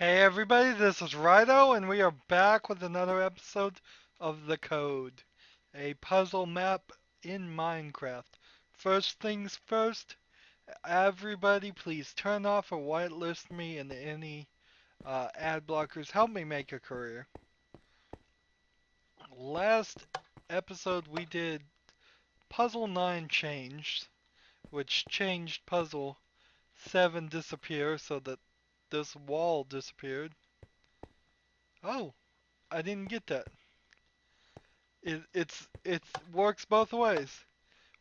Hey everybody, this is Rydo, and we are back with another episode of The Code, a puzzle map in Minecraft. First things first, everybody please turn off or whitelist me and any ad blockers. Help me make a career. Last episode we did Puzzle 9 changed, which changed Puzzle 7 disappear so that this wall disappeared. Oh, I didn't get that. It works both ways.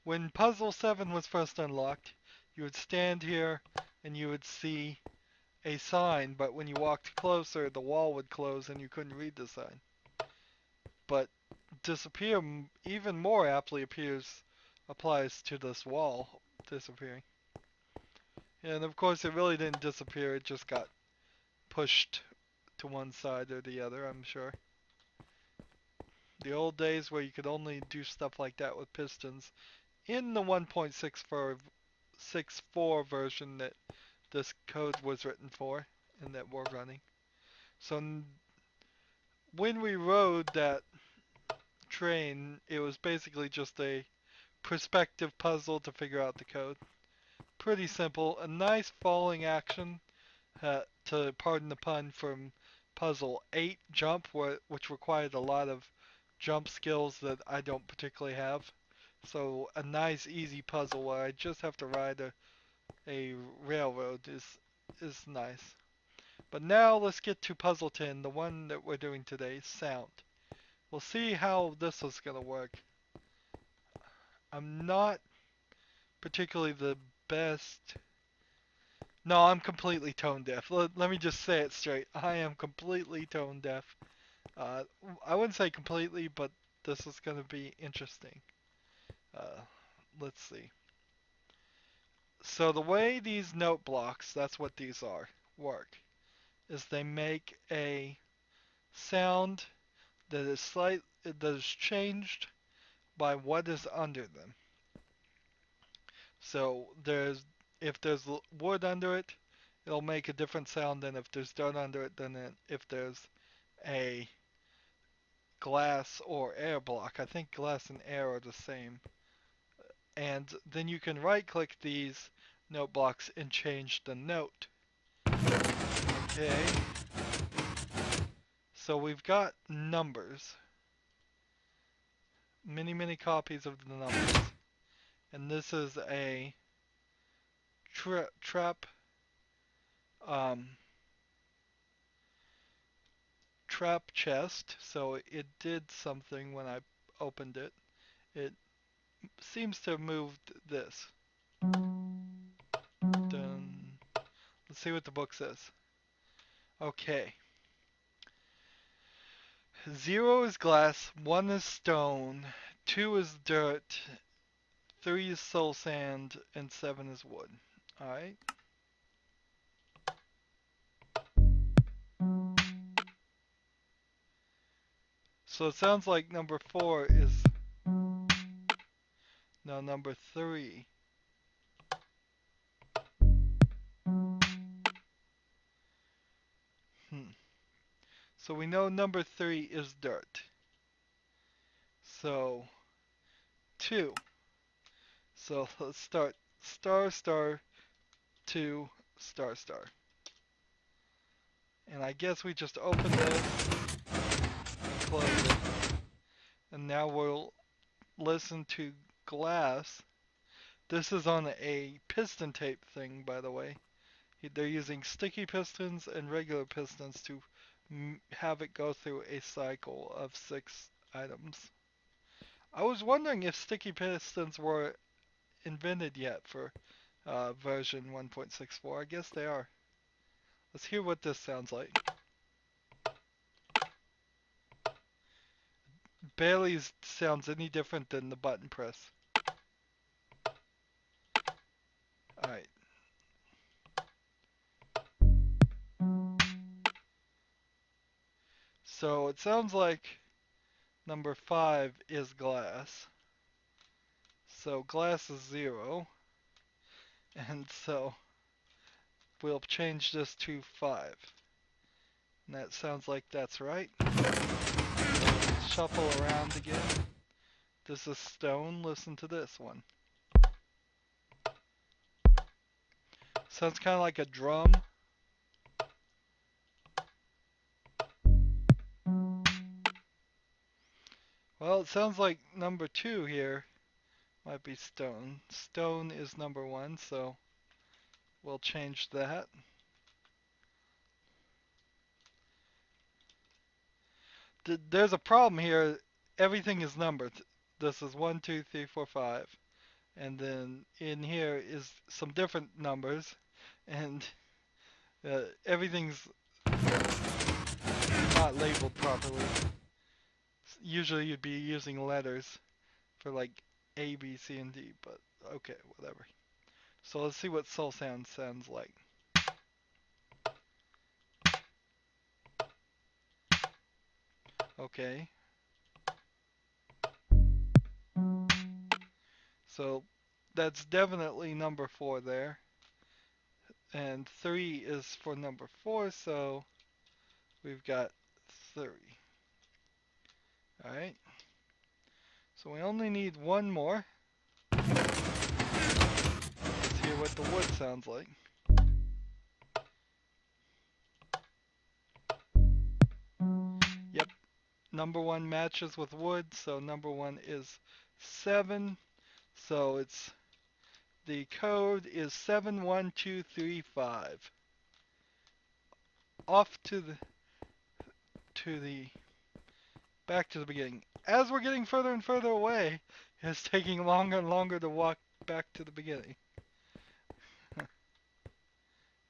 When Puzzle 7 was first unlocked, you would stand here and you would see a sign, but when you walked closer, the wall would close and you couldn't read the sign. But disappear even more aptly applies to this wall disappearing. And of course, it really didn't disappear, it just got pushed to one side or the other, I'm sure. The old days where you could only do stuff like that with pistons in the 1.64 version that this code was written for and that we're running. So when we rode that train, it was basically just a perspective puzzle to figure out the code. Pretty simple. A nice falling action, to pardon the pun, from puzzle 8 jump, which required a lot of jump skills that I don't particularly have. So a nice easy puzzle where I just have to ride a railroad is nice. But now let's get to puzzle 10, the one that we're doing today, sound. We'll see how this is going to work. I'm not particularly the best. No, I'm completely tone deaf. Let me just say it straight. I am completely tone deaf. Uh, I wouldn't say completely, but this is going to be interesting. Uh, let's see. So the way these note blocks, that's what these are, work, is they make a sound that is changed by what is under them. So if there's wood under it, it'll make a different sound than if there's dirt under it than if there's a glass or air block. I think glass and air are the same. And then you can right click these note blocks and change the note. Okay. So we've got numbers. Many copies of the numbers. And this is a trap um, trap chest, so it did something when I opened it. It seems to have moved this. Dun. Let's see what the book says. Okay. 0 is glass, 1 is stone, 2 is dirt, 3 is soul sand, and 7 is wood. Alright. So it sounds like number 4 is. No, number 3. So we know number 3 is dirt. So 2. So let's start star star 2 star star. And I guess we just open this and close it. And now we'll listen to glass. This is on a piston tape thing, by the way. They're using sticky pistons and regular pistons to have it go through a cycle of 6 items. I was wondering if sticky pistons were invented yet for version 1.64. I guess they are. Let's hear what this sounds like. Barely sounds any different than the button press. Alright. So it sounds like number 5 is glass. So glass is 0. And so we'll change this to 5. And that sounds like that's right. Shuffle around again. This is stone. Listen to this one. Sounds kind of like a drum. Well, it sounds like number 2 here might be stone. Stone is number 1, so we'll change that. There's a problem here. Everything is numbered. This is 1, 2, 3, 4, 5. And then in here is some different numbers. And everything's not labeled properly. Usually you'd be using letters for like A, B, C, and D, but okay, whatever. So let's see what soul sound sounds like. Okay. So that's definitely number 4 there. And 3 is for number 4, so we've got 3. Alright. So we only need one more. Let's hear what the wood sounds like. Yep. Number 1 matches with wood, so number 1 is 7. So it's the code is 71235. Off to the back to the beginning. As we're getting further and further away, it's taking longer and longer to walk back to the beginning.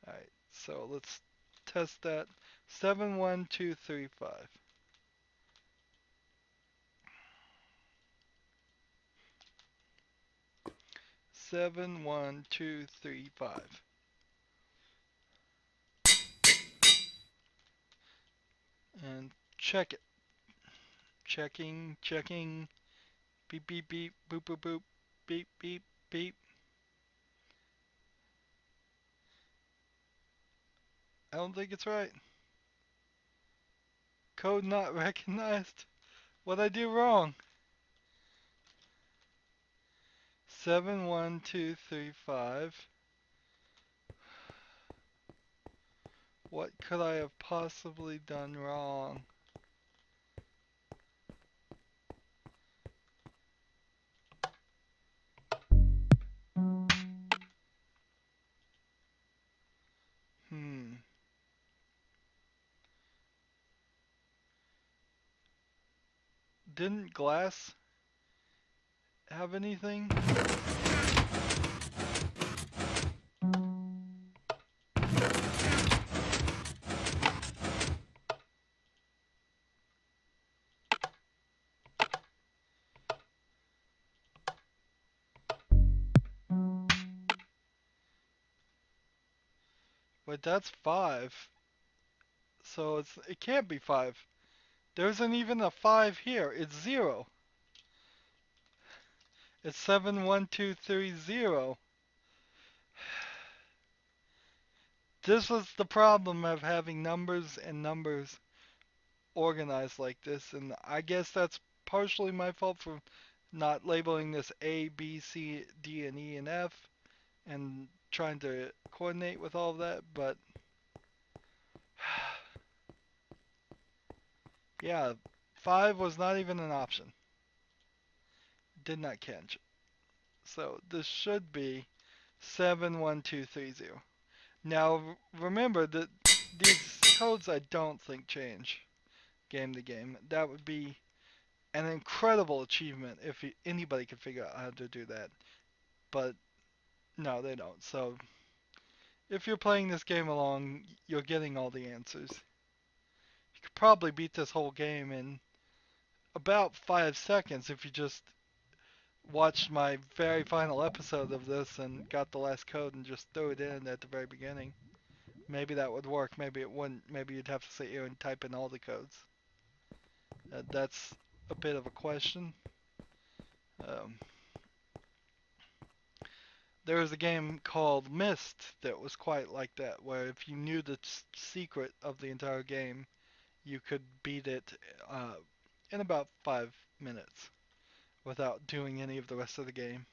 Alright, so let's test that. 71235. 71235. And check it. Checking, checking. Beep, beep, beep. Boop, boop, boop. Beep, beep, beep. I don't think it's right. Code not recognized. What'd I do wrong? 71235. What could I have possibly done wrong? Didn't glass have anything? But that's 5. So it can't be 5. There isn't even a 5 here. It's 0. It's 71230. This was the problem of having numbers and numbers organized like this, and I guess that's partially my fault for not labeling this A, B, C, D, and E, and F, and trying to coordinate with all of that, but yeah, 5 was not even an option. Did not catch. So this should be 71230. Now remember that these codes I don't think change game to game. That would be an incredible achievement if anybody could figure out how to do that. But no, they don't. So if you're playing this game along, you're getting all the answers. You could probably beat this whole game in about 5 seconds if you just watched my very final episode of this and got the last code and just threw it in at the very beginning. Maybe that would work. Maybe it wouldn't. Maybe you'd have to sit here and type in all the codes. That's a bit of a question. Um, There was a game called Myst that was quite like that, where if you knew the secret of the entire game, you could beat it uh, in about 5 minutes without doing any of the rest of the game.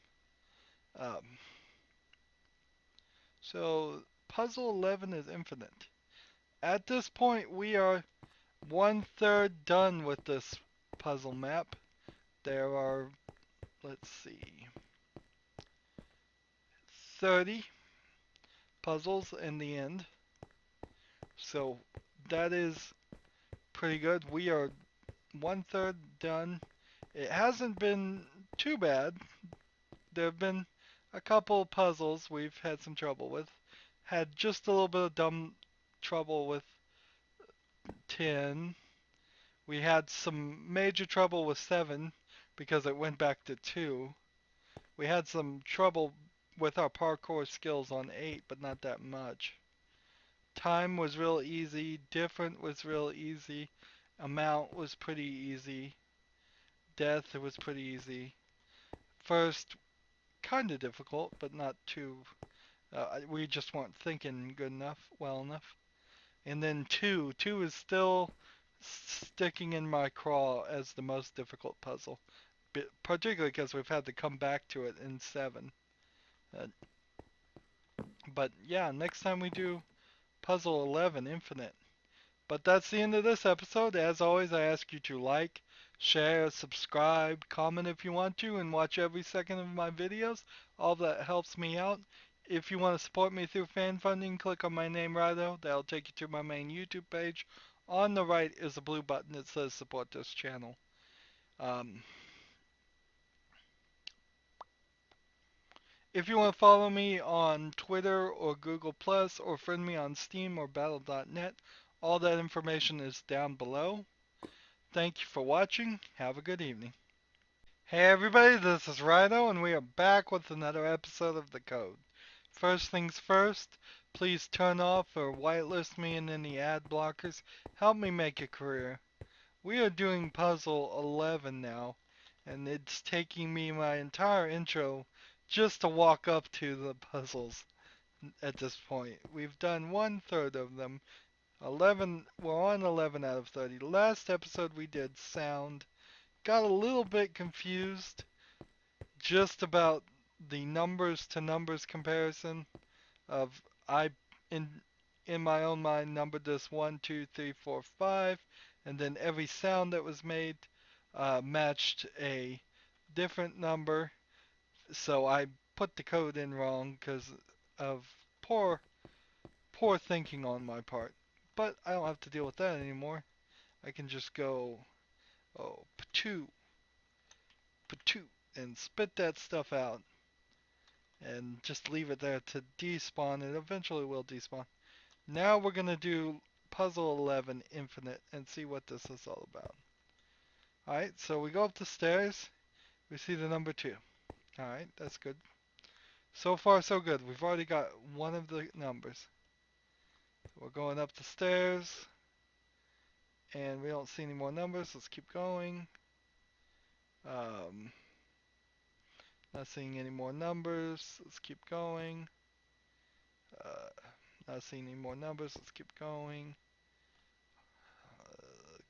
Um, so puzzle 11 is infinite. At this point, we are 1/3 done with this puzzle map. There are, let's see, 30 puzzles in the end. So that is pretty good. We are 1/3 done. It hasn't been too bad. There have been a couple puzzles we've had some trouble with. Had just a little bit of dumb trouble with 10. We had some major trouble with 7 because it went back to 2. We had some trouble with our parkour skills on 8, but not that much. Time was real easy. Different was real easy. Amount was pretty easy. Death was pretty easy. First, kind of difficult, but not too. We just weren't thinking good enough, well enough. And then 2 is still sticking in my craw as the most difficult puzzle, particularly because we've had to come back to it in 7. Uh, but yeah, next time we do puzzle 11, infinite. But that's the end of this episode. As always, I ask you to like, share, subscribe, comment if you want to, and watch every second of my videos. All that helps me out. If you want to support me through fan funding, click on my name, Rydo. That'll take you to my main YouTube page. On the right is a blue button that says support this channel. Um, if you want to follow me on Twitter or Google Plus or friend me on Steam or battle.net, all that information is down below. Thank you for watching. Have a good evening. Hey everybody, this is Rydo, and we are back with another episode of The Code. First things first, please turn off or whitelist me in any ad blockers. Help me make a career. We are doing puzzle 11 now, and it's taking me my entire intro just to walk up to the puzzles at this point. We've done 1/3 of them. 11, we're on 11 out of 30. Last episode we did sound. Got a little bit confused just about the numbers to numbers comparison of I in in my own mind numbered this 1, 2, 3, 4, 5, and then every sound that was made matched a different number. So I put the code in wrong because of poor thinking on my part. But I don't have to deal with that anymore. I can just go, oh, two, and spit that stuff out and just leave it there to despawn. It eventually will despawn. Now we're going to do puzzle 11 infinite and see what this is all about. Alright, so we go up the stairs. We see the number 2. Alright, that's good. So far so good. We've already got one of the numbers. We're going up the stairs and we don't see any more numbers. Let's keep going. Um, Not seeing any more numbers. Let's keep going. Uh, Not seeing any more numbers. Let's keep going.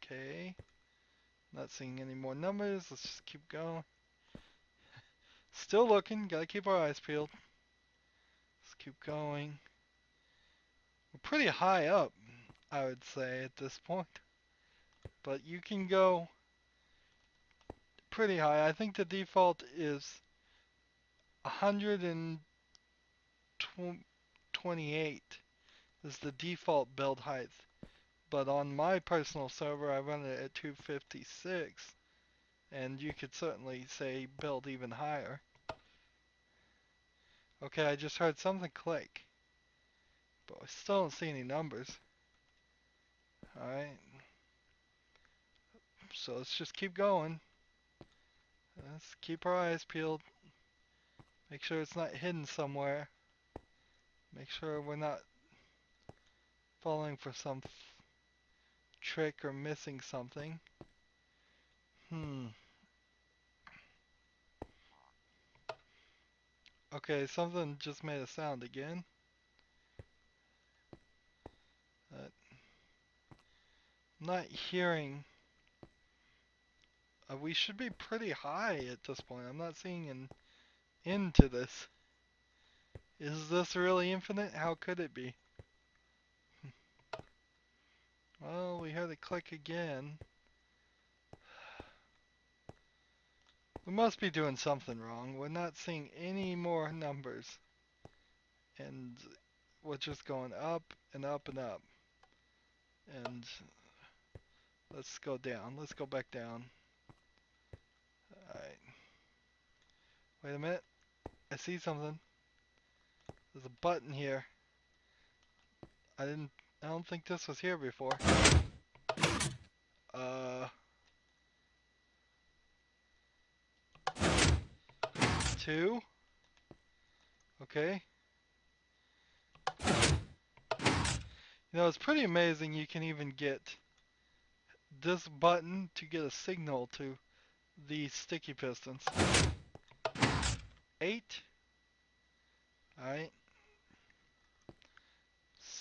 Okay. Not seeing any more numbers. Let's just keep going. Still looking. Gotta keep our eyes peeled. Let's keep going. We're pretty high up, I would say, at this point. But you can go pretty high. I think the default is 128 is the default build height. But on my personal server, I run it at 256. And you could certainly say build even higher. Okay, I just heard something click. But I still don't see any numbers. Alright. So let's just keep going. Let's keep our eyes peeled. Make sure it's not hidden somewhere. Make sure we're not falling for some trick or missing something. Hmm. Okay, something just made a sound again. I'm not hearing. We should be pretty high at this point. I'm not seeing an end to this. Is this really infinite? How could it be? Well, we heard it click again. We must be doing something wrong. We're not seeing any more numbers. And we're just going up and up and up. And let's go down. Let's go back down. Alright. Wait a minute. I see something. There's a button here. I don't think this was here before. Uh, 2. Okay. You know, it's pretty amazing you can even get this button to get a signal to these sticky pistons. 8. Alright.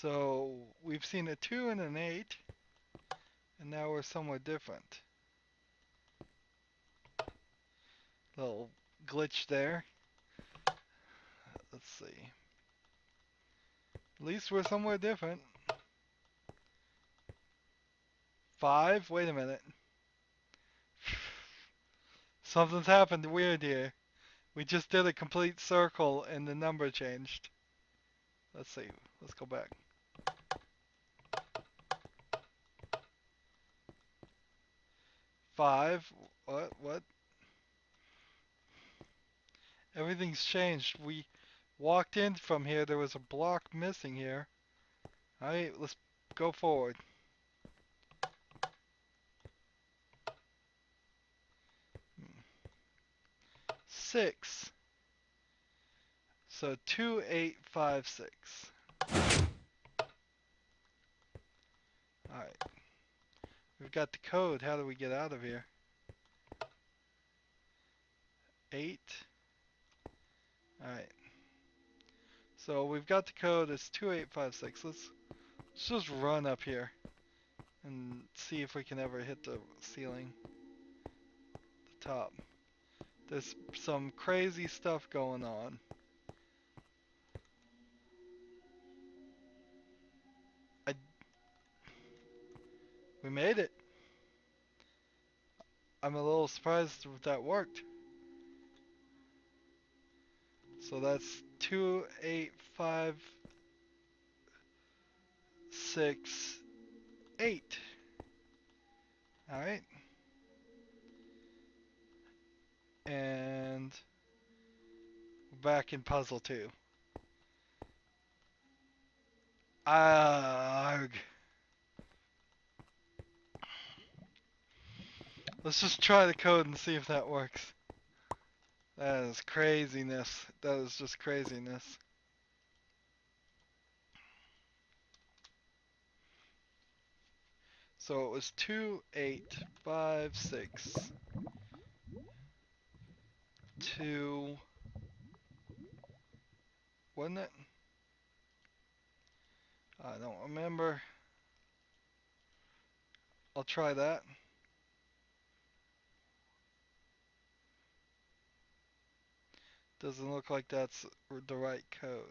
So we've seen a 2 and an 8. And now we're somewhere different. Little glitch there. Let's see. At least we're somewhere different. 5. Wait a minute. Something's happened weird here. We just did a complete circle and the number changed. Let's see. Let's go back. 5. What? Everything's changed. We walked in from here. There was a block missing here. Alright, let's go forward. 6. So 2, 8, 5, 6. Alright. We've got the code. How do we get out of here? 8. Alright. So we've got the code. It's 2856. Let's just run up here and see if we can ever hit the ceiling. The top. There's some crazy stuff going on. We made it. I'm a little surprised if that worked. So that's 2, 8, 5, 6, 8. Alright. And back in puzzle 2. Arg. Let's just try the code and see if that works. That is craziness. That is just craziness. So it was 2, 8, 5, 6, 2, wasn't it? I don't remember. I'll try that. Doesn't look like that's the right code.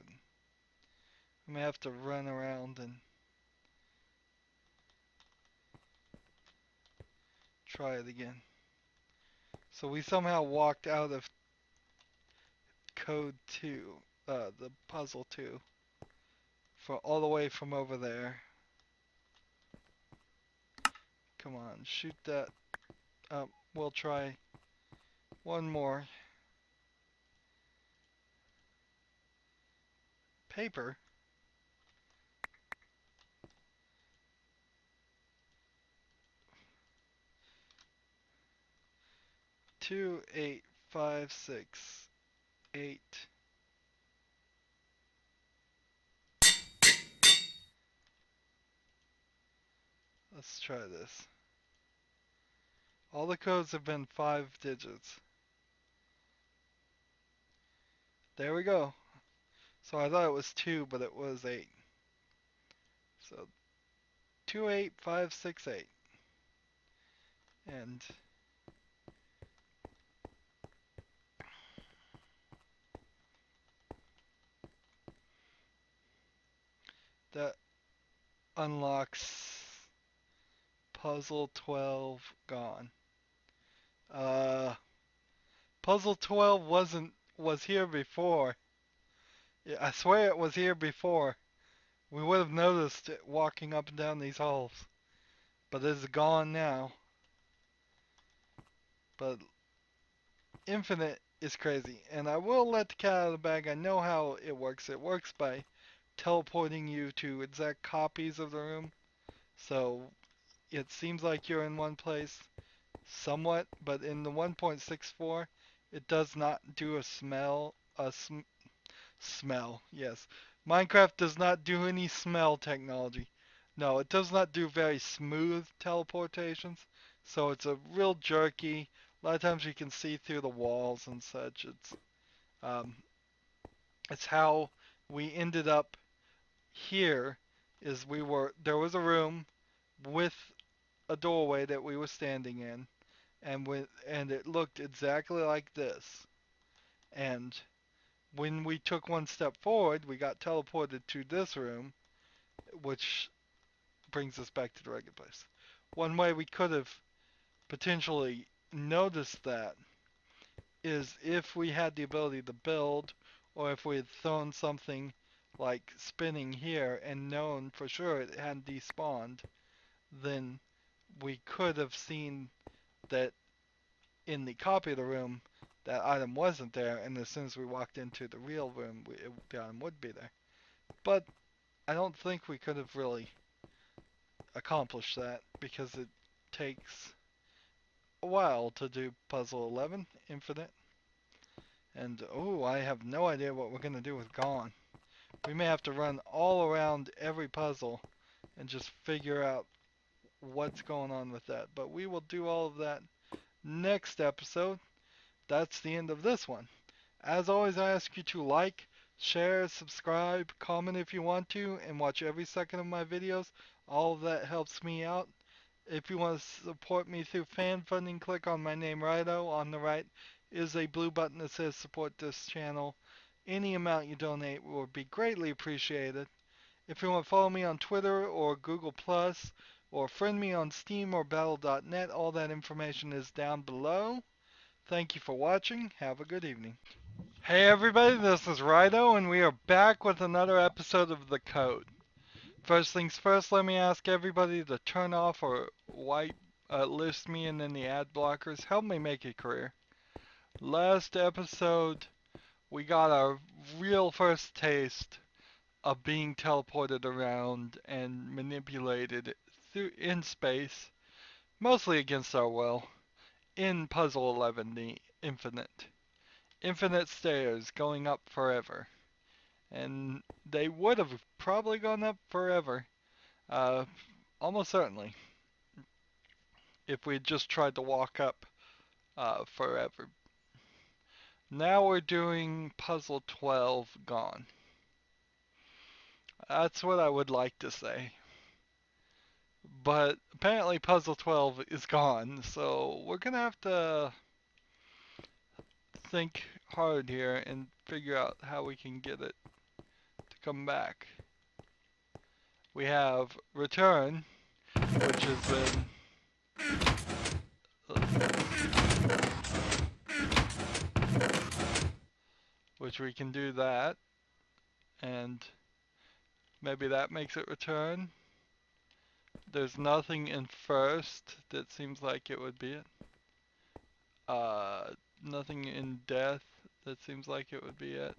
I may have to run around and try it again. So we somehow walked out of code 2, the puzzle 2, for all the way from over there. Come on, shoot that up. We'll try one more. Paper? 2, 8, 5, 6, 8. Let's try this. All the codes have been 5 digits. There we go. So I thought it was 2, but it was 8. So 28568. And that unlocks puzzle 12 gone. Uh, puzzle 12 was here before. Yeah, I swear it was here before. We would have noticed it walking up and down these halls. But it's gone now. But infinite is crazy. And I will let the cat out of the bag. I know how it works. It works by teleporting you to exact copies of the room. So it seems like you're in one place somewhat, but in the 1.64, it does not do smell, yes. Minecraft does not do any smell technology. No, it does not do very smooth teleportations, so it's a real jerky. A lot of times you can see through the walls and such. Um, it's how we ended up here. There was a room with a doorway that we were standing in, and it looked exactly like this. And when we took one step forward, we got teleported to this room, which brings us back to the regular place. One way we could have potentially noticed that is if we had the ability to build, or if we had thrown something like spinning here and known for sure it hadn't despawned, then we could have seen that in the copy of the room that item wasn't there, and as soon as we walked into the real room, the item would be there. But I don't think we could have really accomplished that because it takes a while to do puzzle 11, infinite. And oh, I have no idea what we're gonna do with gone. We may have to run all around every puzzle and just figure out what's going on with that. But we will do all of that next episode. That's the end of this one. As always, I ask you to like, share, subscribe, comment if you want to, and watch every second of my videos. All of that helps me out. If you want to support me through fan funding, click on my name, Rydo. On the right is a blue button that says support this channel. Any amount you donate will be greatly appreciated. If you want to follow me on Twitter or Google Plus, or friend me on Steam or Battle.net, all that information is down below. Thank you for watching. Have a good evening. Hey everybody, this is Rydo, and we are back with another episode of The Code. First things first, let me ask everybody to turn off or wipe list me and then the ad blockers. Help me make a career. Last episode, we got our real first taste of being teleported around and manipulated in space, mostly against our will, in Puzzle 11, the Infinite. Infinite stairs going up forever. And they would have probably gone up forever, uh, almost certainly, if we had just tried to walk up forever. Now we're doing puzzle 12 gone. That's what I would like to say. But apparently puzzle 12 is gone, so we're gonna have to think hard here and figure out how we can get it to come back. We have return, which has been which we can do that, and maybe that makes it return. There's nothing in first that seems like it would be it. Nothing in death that seems like it would be it.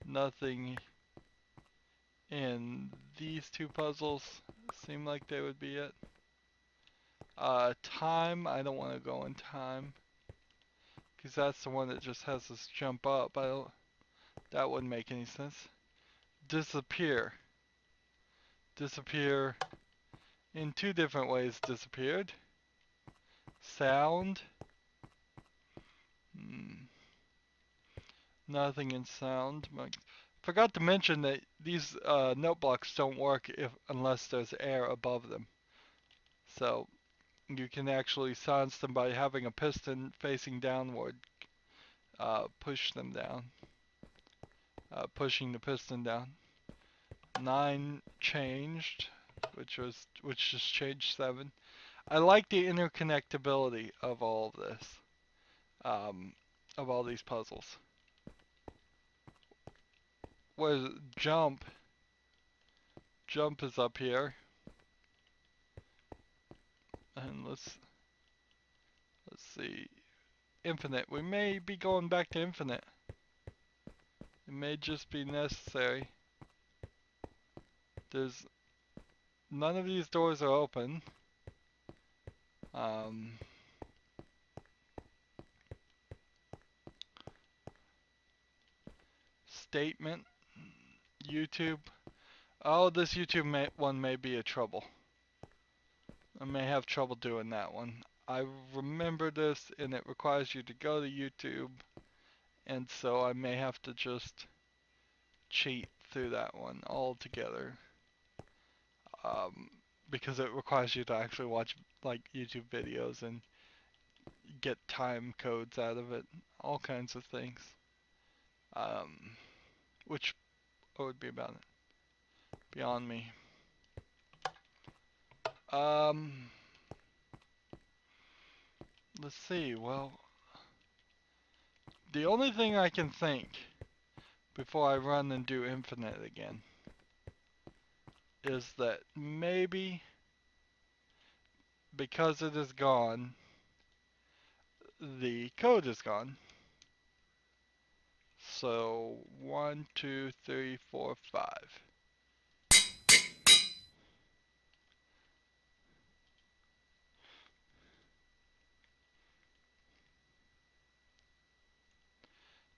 Nothing in these two puzzles seem like they would be it. Time, I don't want to go in time, because that's the one that just has us jump up. That wouldn't make any sense. Disappear. Disappear in two different ways disappeared. Sound. Nothing in sound. Forgot to mention that these note blocks don't work unless there's air above them. So you can actually silence them by having a piston facing downward. Push them down. Pushing the piston down. 9 changed, which just changed 7. I like the interconnectability of all of this, of all these puzzles. Where's jump? Jump is up here, and let's see. Infinite. We may be going back to infinite. It may just be necessary. There's none of these doors are open. Statement. YouTube. Oh, this YouTube one may be a trouble. I may have trouble doing that one. I remember this, and it requires you to go to YouTube, and so I may have to just cheat through that one altogether. Because it requires you to actually watch like YouTube videos and get time codes out of it, all kinds of things. Which would be beyond me. Let's see. Well, the only thing I can think before I run and do infinite again is that maybe because it is gone, the code is gone. So 1, 2, 3, 4, 5.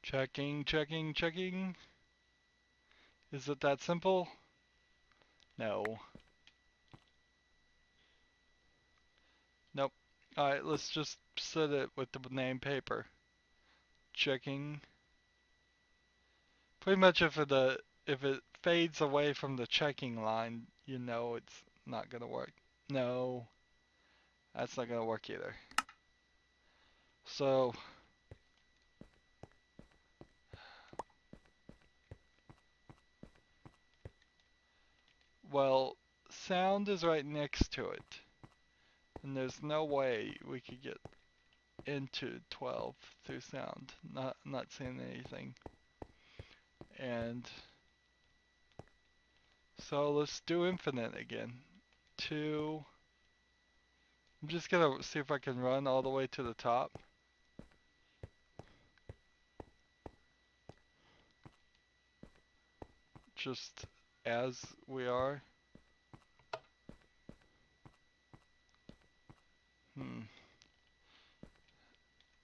Checking, checking, checking. Is it that simple? No. Nope. Alright, let's just set it with the name paper. Checking. Pretty much if it fades away from the checking line, you know it's not gonna work. No. That's not gonna work either. So well, sound is right next to it. And there's no way we could get into 12 through sound. Not seeing anything. And so let's do infinite again. 2. I'm just gonna see if I can run all the way to the top. Just as we are.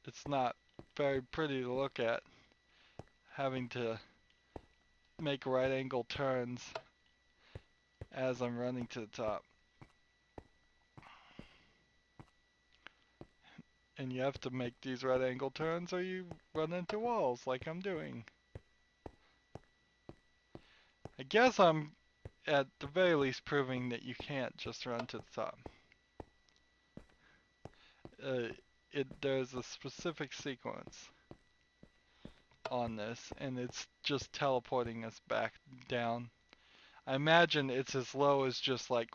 It's not very pretty to look at, having to make right angle turns as I'm running to the top. And you have to make these right angle turns or you run into walls like I'm doing. I guess I'm at the very least proving that you can't just run to the top. There's a specific sequence on this, and it's just teleporting us back down. I imagine it's as low as just like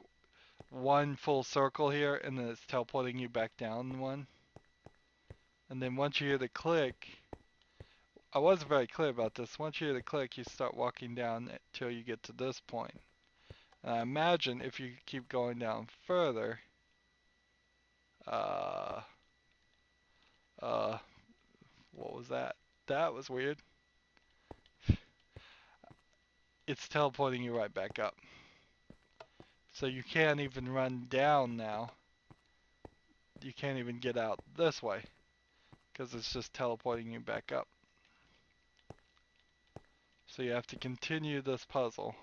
one full circle here, and then it's teleporting you back down one. And then once you hear the click, I wasn't very clear about this. Once you hear the click, you start walking down till you get to this point. And I imagine if you keep going down further, what was that? That was weird. It's teleporting you right back up. So you can't even run down now. You can't even get out this way, because it's just teleporting you back up. So you have to continue this puzzle.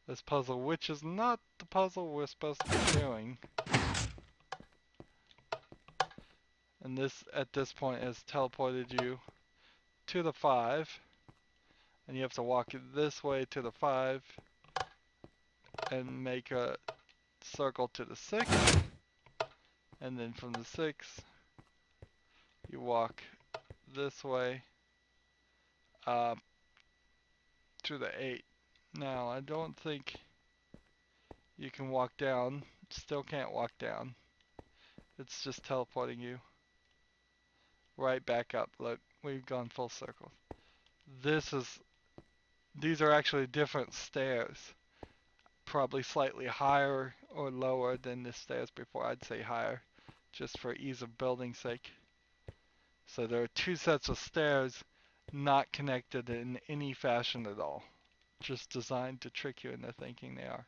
This puzzle, which is not the puzzle we're supposed to be doing. And this, at this point, has teleported you to the 5, and you have to walk this way to the 5, and make a circle to the 6, and then from the 6, you walk this way to the 8. Now, I don't think you can walk down. Still can't walk down. It's just teleporting you right back up. Look, we've gone full circle. These are actually different stairs. Probably slightly higher or lower than the stairs before. I'd say higher, just for ease of building sake. So there are two sets of stairs not connected in any fashion at all. Just designed to trick you into thinking they are.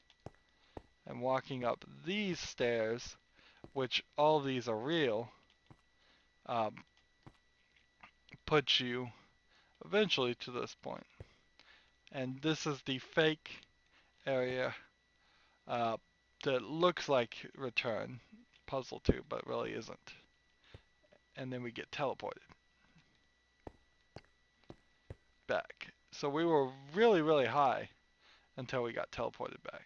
And walking up these stairs, which all these are real, puts you eventually to this point. And this is the fake area that looks like return puzzle 2, but really isn't. And then we get teleported back. So we were really, really high until we got teleported back.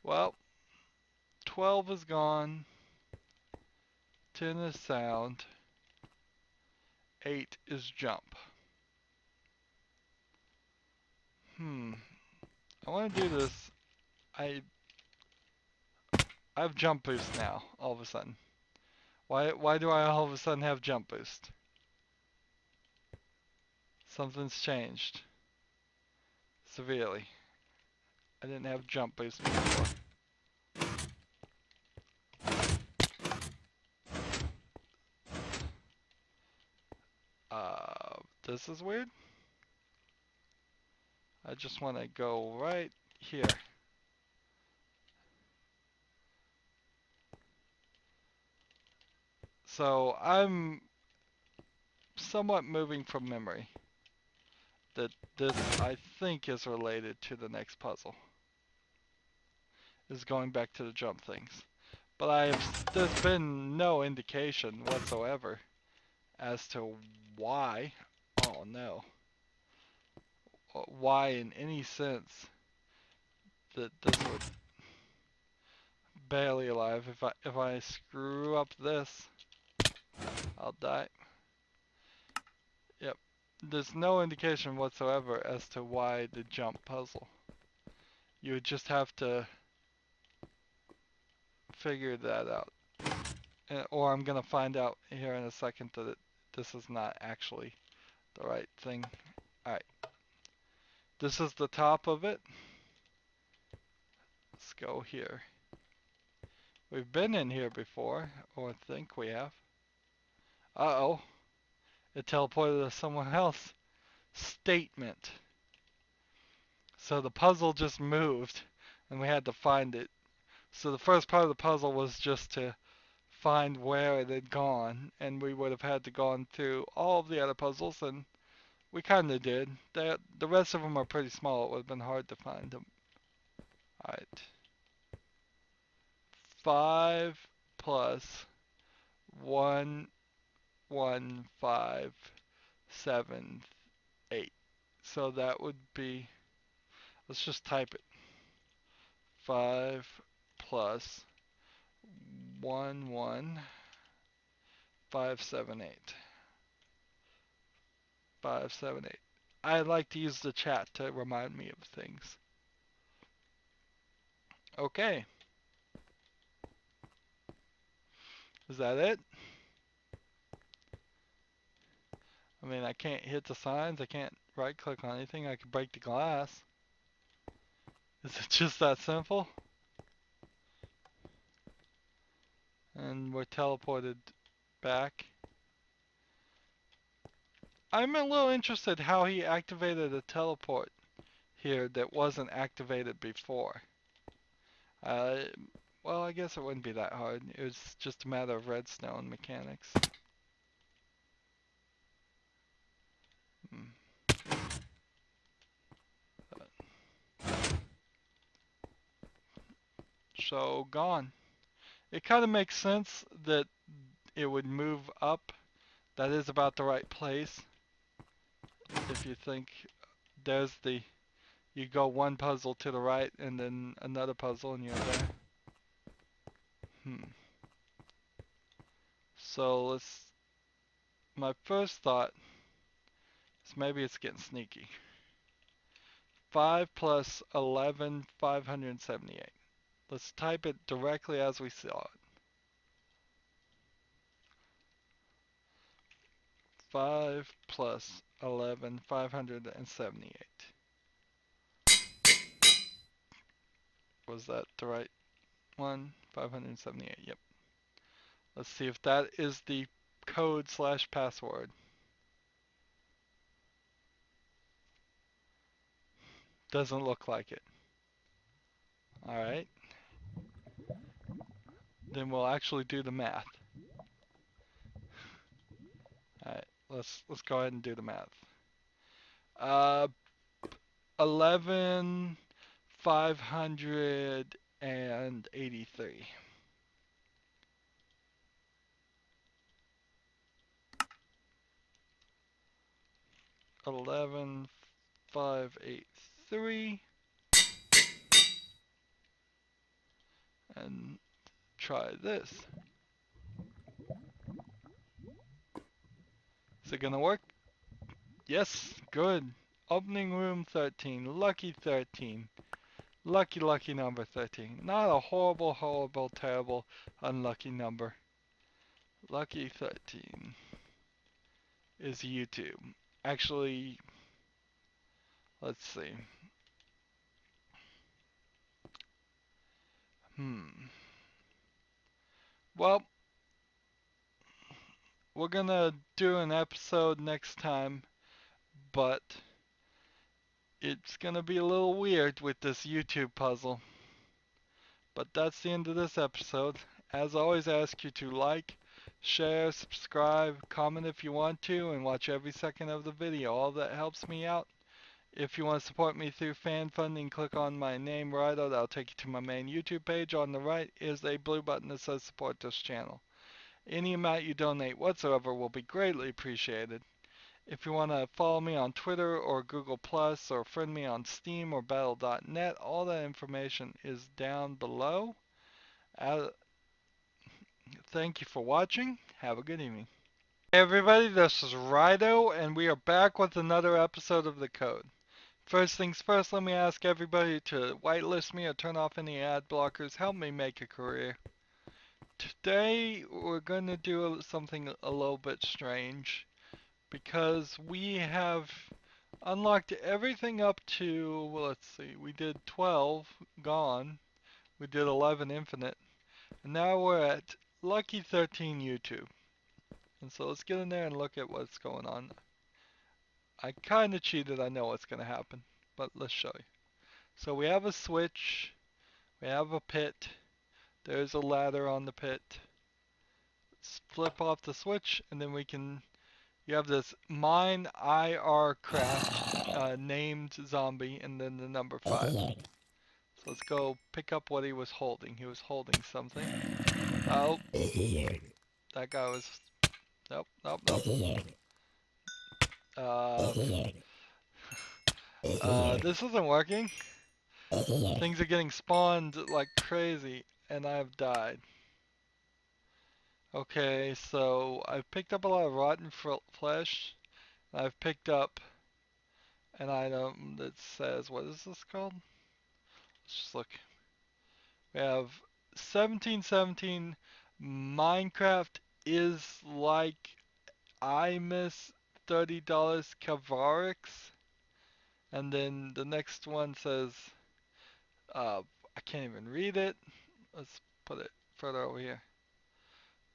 Well, 12 is gone. 10 is sound. 8 is jump. I want to do this. I have jump boost now, all of a sudden. Why do I all of a sudden have jump boost? Something's changed. Severely. I didn't have jump boost before. This is weird. I just want to go right here. So I'm somewhat moving from memory that this, I think, is related to the next puzzle. Is going back to the jump things. But there's been no indication whatsoever as to why, oh no, why in any sense that this would barely alive. If I screw up this, I'll die. Yep. There's no indication whatsoever as to why the jump puzzle. You would just have to figure that out. Or I'm gonna find out here in a second that this is not actually the right thing. Alright. This is the top of it. Let's go here. We've been in here before, or think we have. Uh-oh. It teleported us somewhere else. Statement. So the puzzle just moved, and we had to find it. So the first part of the puzzle was just to find where it had gone, and we would have had to gone through all of the other puzzles, and we kind of did. The rest of them are pretty small. It would have been hard to find them. Alright. 5 plus 1, 1, 5, 7, 8. So that would be, let's just type it. 5 plus 1, 1, 5, 7, 8. 5, 7, 8. I like to use the chat to remind me of things. Okay. Is that it? I mean, I can't hit the signs. I can't right click on anything. I could break the glass. Is it just that simple? And we're teleported back. I'm a little interested how he activated a teleport here that wasn't activated before. Well, I guess it wouldn't be that hard. It was just a matter of redstone mechanics. So, gone. It kind of makes sense that it would move up. That is about the right place. If you think there's the, you go one puzzle to the right and then another puzzle and you're there. So my first thought is maybe it's getting sneaky. 5 plus 11, 578. Let's type it directly as we saw it. 5 plus 11, 578. Was that the right one? 578, yep. Let's see if that is the code slash password. Doesn't look like it. Alright. Then we'll actually do the math. Alright, let's go ahead and do the math. 11, 583. 11, 583. And try this. Is it gonna work? Yes, good. Opening room 13, lucky 13. Lucky, lucky number 13. Not a horrible, horrible, terrible, unlucky number. Lucky 13 is YouTube. Actually, let's see. Well, we're gonna do an episode next time, but it's gonna be a little weird with this YouTube puzzle. But that's the end of this episode. As always, I ask you to like, share, subscribe, comment if you want to, and watch every second of the video. All that helps me out. If you want to support me through fan funding, click on my name, Rydo. That'll take you to my main YouTube page. On the right is a blue button that says support this channel. Any amount you donate whatsoever will be greatly appreciated. If you want to follow me on Twitter or Google Plus or friend me on Steam or battle.net, all that information is down below. Thank you for watching. Have a good evening. Hey everybody, this is Rydo, and we are back with another episode of The Code. First things first, let me ask everybody to whitelist me or turn off any ad blockers. Help me make a career. Today, we're going to do something a little bit strange, because we have unlocked everything up to, well, let's see, we did 12, gone. We did 11, infinite. And now we're at Lucky 13 YouTube. And so let's get in there and look at what's going on. I kind of cheated, I know what's going to happen, but let's show you. So we have a switch, we have a pit, there's a ladder on the pit. Let's flip off the switch, and then we can, you have this mine IR craft named zombie, and then the number 5. So let's go pick up what he was holding. He was holding something. Oh, that guy was, nope, nope, nope. This isn't working. Things are getting spawned like crazy, and I've died. Okay, so I've picked up a lot of rotten flesh. I've picked up an item that says, what is this called? Let's just look. We have 1717. Minecraft is like I miss $30 Kavarix. And then the next one says, I can't even read it. Let's put it further over here.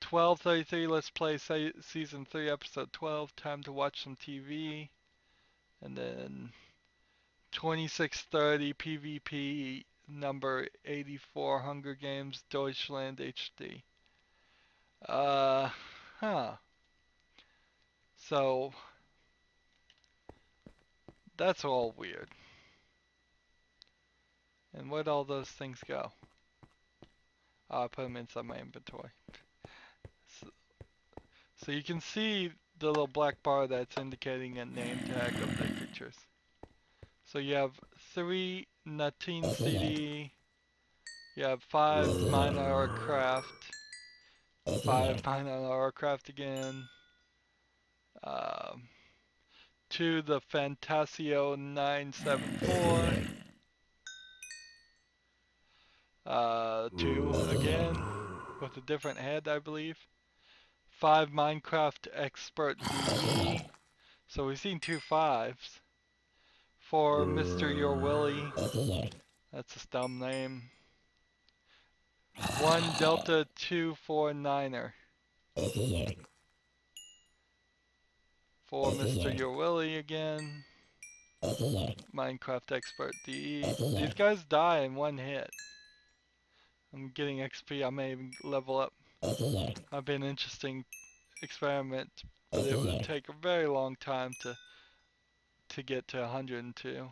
12:33, let's play season 3, episode 12. Time to watch some TV. And then 26:30 PvP number 84 Hunger Games Deutschland HD. So that's all weird. And where'd all those things go? I'll put them inside my inventory. So, so you can see the little black bar that's indicating a name tag of the creatures. So you have 3 Natin CD, you have 5 Mine Hour Craft, 5 Mine Hour Craft again, 2 the Fantasio 974, 2 again with a different head, I believe. 5 Minecraft Expert DE. So we've seen 2 5s. 4 Mr. Your Willy. That's a dumb name. 1 Delta 249er. 4 Mr. Your Willy again. Minecraft Expert DE. These guys die in 1 hit. I'm getting XP. I may even level up. That'd be an interesting experiment, but it would take a very long time to get to 102.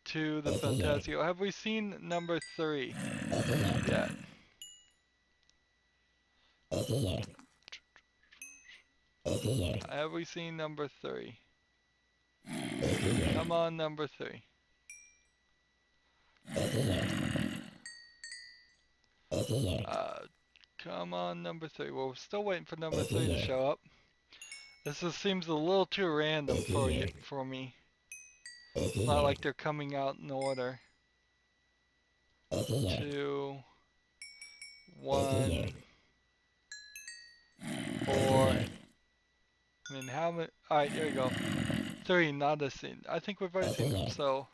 2 the Fantasio. Have we seen number 3 yet? Have we seen number 3? Come on, number 3. Come on, number 3. Well, we're still waiting for number 3 to show up. This just seems a little too random for me. It's not like they're coming out in order. 2, 1, 4. I mean, how many? Alright, here we go. 3, not a scene. I think we've already seen them. So,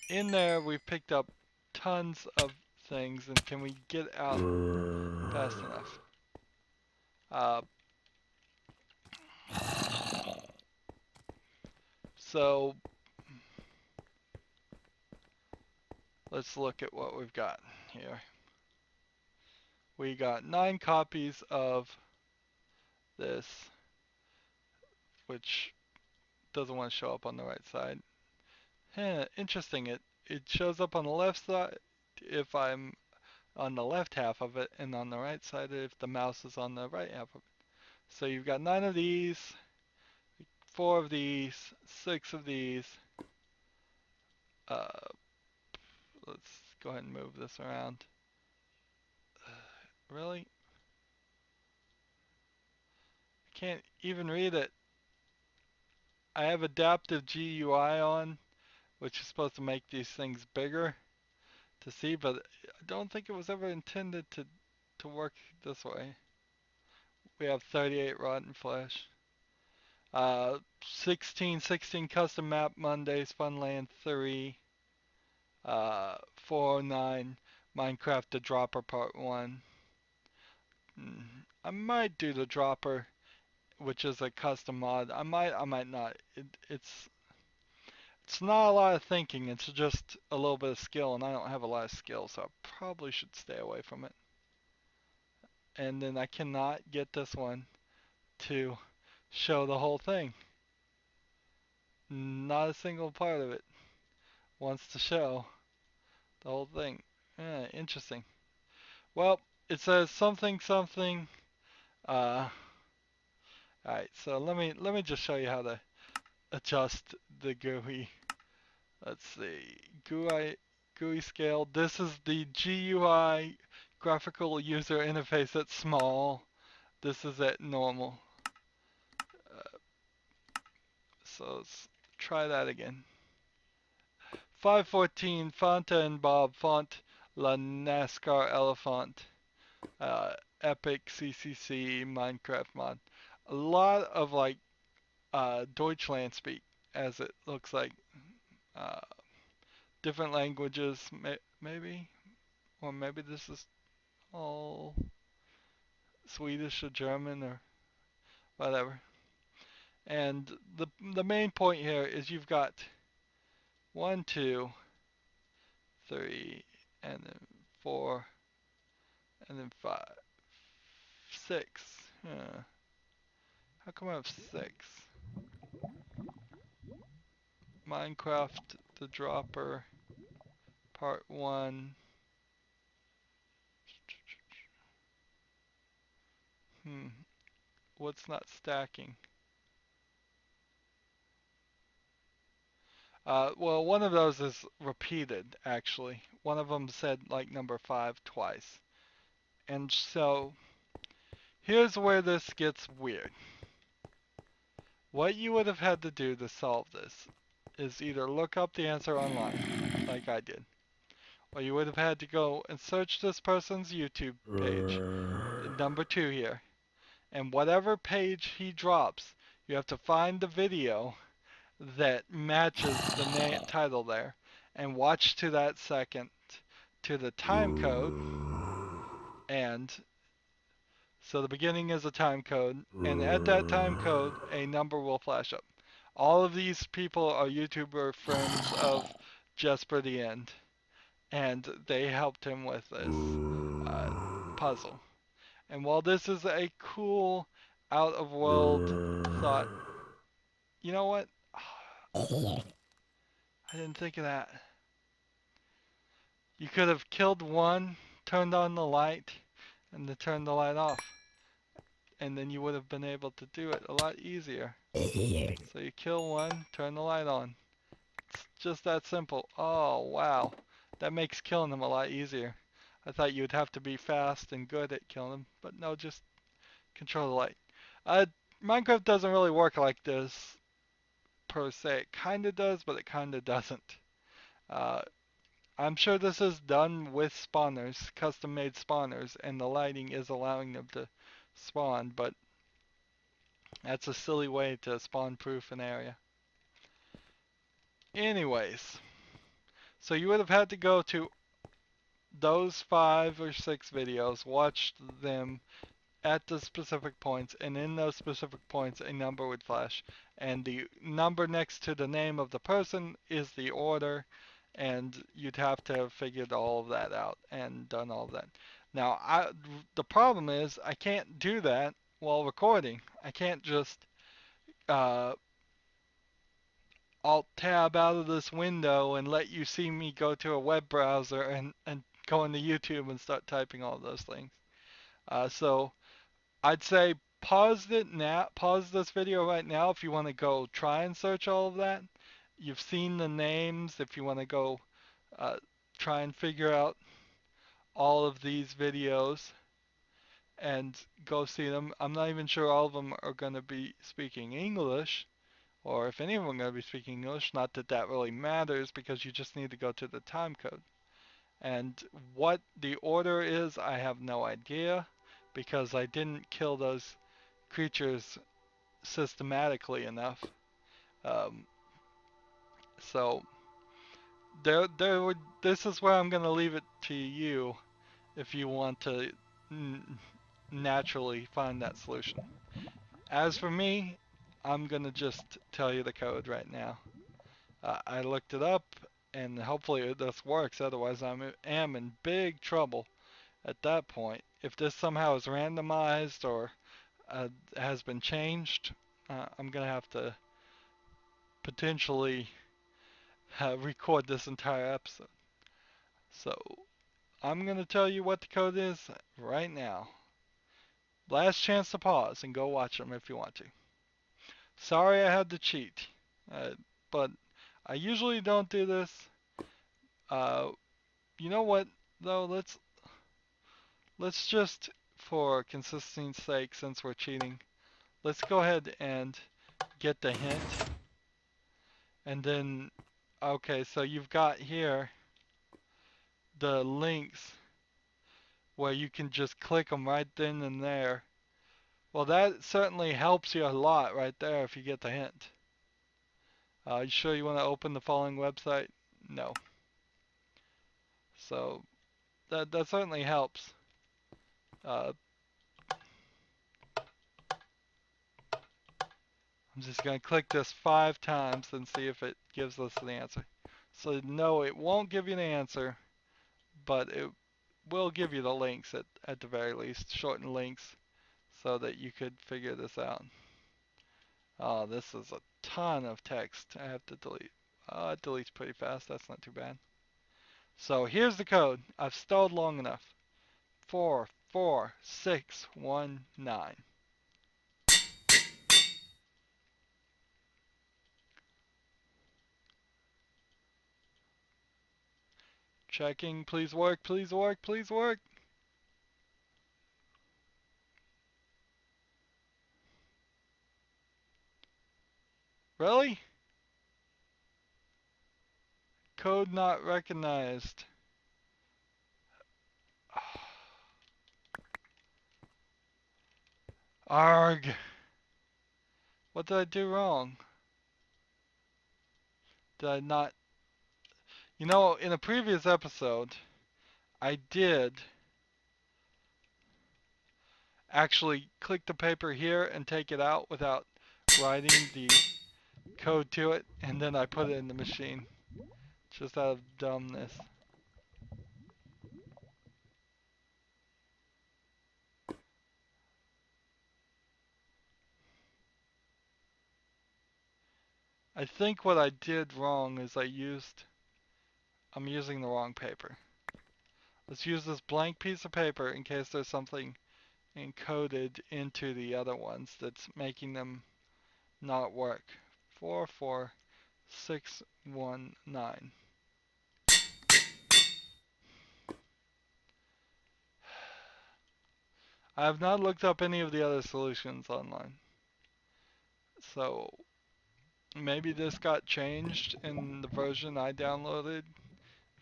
in there, we've picked up tons of things. And can we get out fast enough? So, let's look at what we've got here. We got 9 copies of this, which doesn't want to show up on the right side. Interesting. It shows up on the left side if I'm on the left half of it, and on the right side if the mouse is on the right half of it. So you've got 9 of these, 4 of these, 6 of these. Let's go ahead and move this around. Really? I can't even read it. I have adaptive GUI on, which is supposed to make these things bigger to see, but I don't think it was ever intended to work this way. We have 38 rotten flesh. 16 custom map Mondays, Funland 3. 409 Minecraft the Dropper Part 1. I might do the Dropper, which is a custom mod. I might not. It's not a lot of thinking, it's just a little bit of skill, and I don't have a lot of skill, so I probably should stay away from it. And then I cannot get this one to show the whole thing. Not a single part of it wants to show the whole thing. Interesting. Well, it says something something. Alright, so let me just show you how to adjust the GUI. Let's see, GUI scale. This is the GUI, graphical user interface at small. This is at normal. So let's try that again. 514 Fanta and Bob font La NASCAR Elephant. Epic CCC Minecraft mod. A lot of like Deutschland speak, as it looks like. Uh, Different languages, maybe, or maybe this is all Swedish or German or whatever. And the main point here is you've got 1, 2, 3, and then 4, and then 5, 6. How come I have 6? Minecraft the Dropper Part 1. Hmm. What's not stacking? Well, one of those is repeated, actually. One of them said like number 5 twice. And so, here's where this gets weird. What you would have had to do to solve this is either look up the answer online, like I did, or you would have had to go and search this person's YouTube page, number 2 here, and whatever page he drops, you have to find the video that matches the title there and watch to that second to the time code. And so the beginning is a time code, and at that time code a number will flash up. All of these people are YouTuber friends of Jesper the End, and they helped him with this uh, puzzle. And while this is a cool out of world thought, you know what, I didn't think of that. You could have killed one, turned on the light, and then turned the light off. And then you would have been able to do it a lot easier. So you kill one, turn the light on. It's just that simple. Oh, wow. That makes killing them a lot easier. I thought you'd have to be fast and good at killing them, but no, just control the light. Uh, Minecraft doesn't really work like this, per se. It kinda does, but it kinda doesn't. Uh, I'm sure this is done with spawners, custom made spawners, and the lighting is allowing them to spawn, but that's a silly way to spawn proof an area. Anyways, so you would have had to go to those 5 or 6 videos, watch them at the specific points, and in those specific points a number would flash. And the number next to the name of the person is the order, and you'd have to have figured all of that out and done all of that. Now, the problem is I can't do that while recording. I can't just uh, Alt Tab out of this window and let you see me go to a web browser and go into YouTube and start typing all those things. So I'd say pause it now, pause this video right now if you want to go try and search all of that. You've seen the names if you want to go uh, try and figure out all of these videos and go see them. I'm not even sure all of them are going to be speaking English, or if any of them are going to be speaking English. Not that that really matters, because you just need to go to the time code. And what the order is, I have no idea, because I didn't kill those creatures systematically enough. Um, so this is where I'm going to leave it to you if you want to naturally find that solution. As for me, I'm going to just tell you the code right now. I looked it up, and hopefully this works. Otherwise, I am in big trouble at that point. If this somehow is randomized or has been changed, I'm going to have to potentially record this entire episode. So I'm going to tell you what the code is right now. Last chance to pause and go watch them if you want to. Sorry I had to cheat, but I usually don't do this. Uh, you know what though? Let's just, for consistency's sake, since we're cheating, let's go ahead and get the hint. And then, okay, so you've got here the links where you can just click them right then and there. Well, that certainly helps you a lot right there if you get the hint. You sure you want to open the following website? No. So that certainly helps. Uh, I'm just going to click this 5 times and see if it gives us the answer. So no, it won't give you the answer, but it will give you the links at the very least, shortened links, so that you could figure this out. Oh, this is a ton of text I have to delete. Oh, it deletes pretty fast, that's not too bad. So here's the code. I've stalled long enough. 4, 4, 6, 1, 9. Checking. Please work. Please work. Please work. Really? Code not recognized. Arg. What did I do wrong? Did I not? You know, in a previous episode, I did actually click the paper here and take it out without writing the code to it, and then I put it in the machine. Just out of dumbness. I think what I did wrong is I'm using the wrong paper. Let's use this blank piece of paper in case there's something encoded into the other ones that's making them not work. 4, 4, 6, 1, 9. I have not looked up any of the other solutions online. So maybe this got changed in the version I downloaded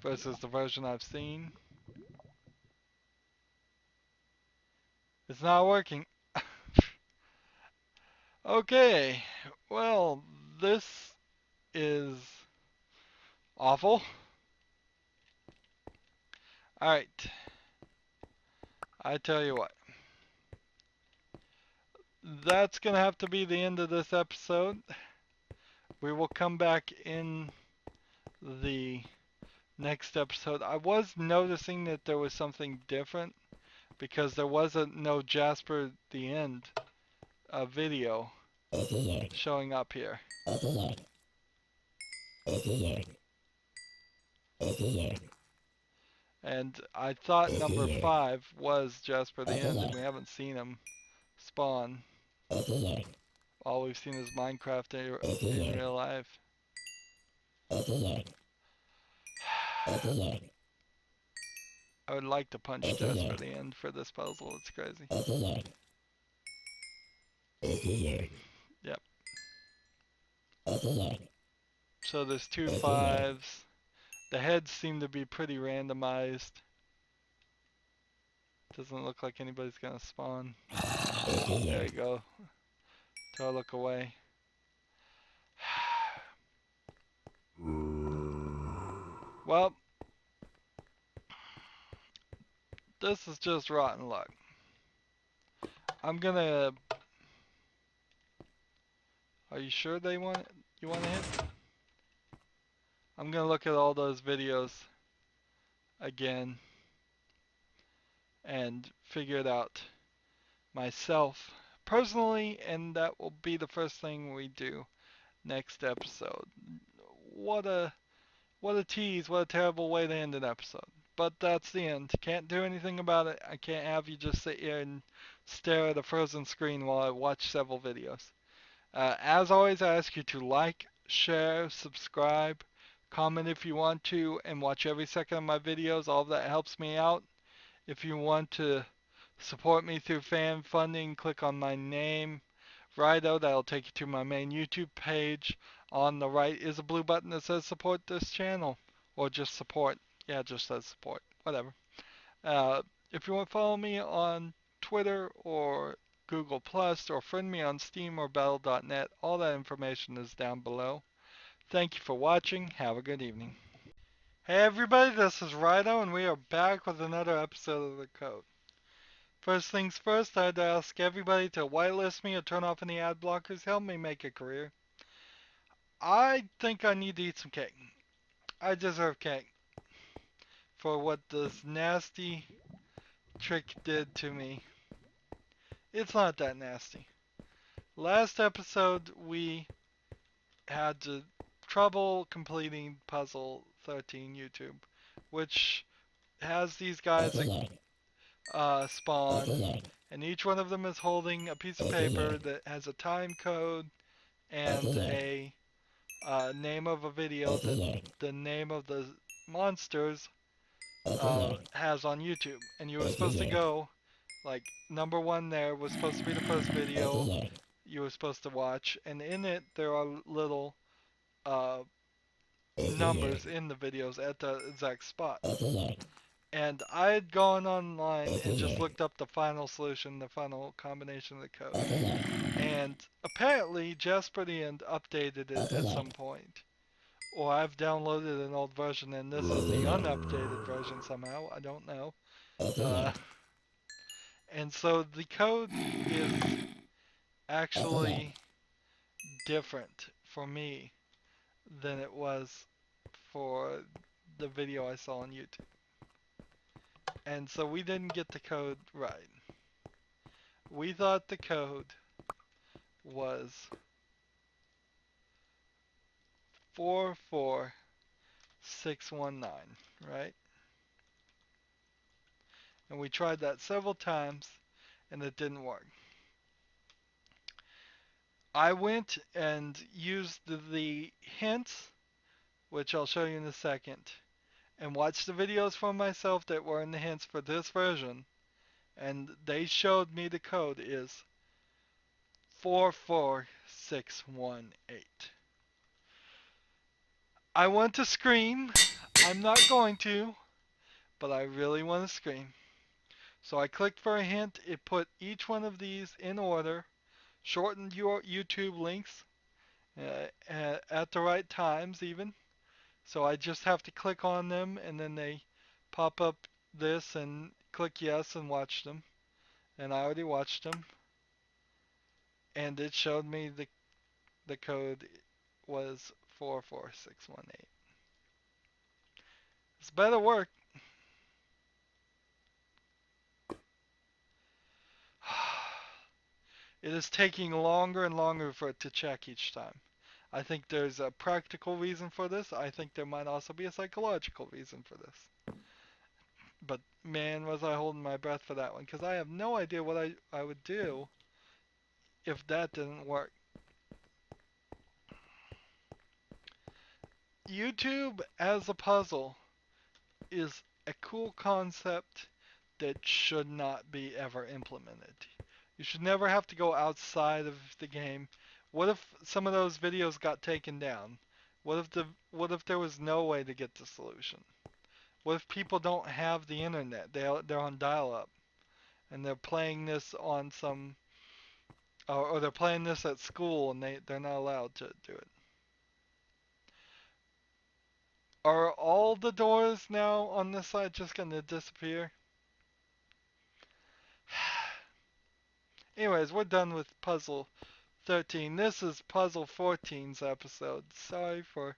versus the version I've seen. It's not working. Okay, well, this is awful. Alright, I tell you what. That's gonna have to be the end of this episode. We will come back in the next episode. I was noticing that there was something different because there wasn't no Jasper at the end video showing up here. And I thought number 5 was Jasper the end, and we haven't seen him spawn. All we've seen is Minecraft in real life. I would like to punch Jasper the end for this puzzle. It's crazy. Yep. So there's 2 5s. The heads seem to be pretty randomized. Doesn't look like anybody's gonna spawn. There you go. Till I look away. Well, this is just rotten luck. I'm gonna... Are you sure you want to hit? I'm gonna look at all those videos again and figure it out myself personally, and that will be the first thing we do next episode. What a tease, what a terrible way to end an episode. But that's the end. Can't do anything about it. I can't have you just sit here and stare at a frozen screen while I watch several videos. As always, I ask you to like, share, subscribe, comment if you want to, and watch every second of my videos. All of that helps me out. If you want to support me through fan funding, click on my name, Rydo. That'll take you to my main YouTube page. On the right is a blue button that says support this channel, or just support. Yeah, it just says support. Whatever. If you want to follow me on Twitter or Google Plus, or friend me on Steam or Battle.net, all that information is down below. Thank you for watching. Have a good evening. Hey everybody, this is Rydo, and we are back with another episode of The Code. First things first, I'd ask everybody to whitelist me or turn off any ad blockers. Help me make a career. I think I need to eat some cake. I deserve cake for what this nasty trick did to me. It's not that nasty. Last episode, we had trouble completing puzzle 13 YouTube, which has these guys spawn, and each one of them is holding a piece of paper that has a time code and a name of a video that the name of the monsters has on YouTube. And you were supposed to go, like, number one there was supposed to be the first video you were supposed to watch, and in it there are little uh, numbers in the videos at the exact spot. And I had gone online and just looked up the final solution, the final combination of the code. And apparently Jasper.It updated it at some point. Or I've downloaded an old version and this is the unupdated version somehow. I don't know. And so the code is actually different for me than it was for the video I saw on YouTube. And so we didn't get the code right. We thought the code was 44619, right? And we tried that several times and it didn't work. I went and used the hints, which I'll show you in a second, and watched the videos for myself that were in the hints for this version, and they showed me the code is 44618. I want to scream. I'm not going to, but I really want to scream. So I clicked for a hint. It put each one of these in order, shortened your YouTube links at the right times even. So I just have to click on them and then they pop up this and click yes and watch them. And I already watched them. And it showed me the code was 44618. It's better work. It is taking longer and longer for it to check each time. I think there's a practical reason for this. I think there might also be a psychological reason for this. But man, was I holding my breath for that one, because I have no idea what I would do if that didn't work. YouTube as a puzzle is a cool concept that should not be ever implemented. You should never have to go outside of the game. What if some of those videos got taken down? What if there was no way to get the solution? What if people don't have the internet? They're on dial-up and they're playing this on some or they're playing this at school and they're not allowed to do it. Are all the doors now on this side just going to disappear? Anyways, we're done with puzzle 13. This is puzzle 14's episode. Sorry for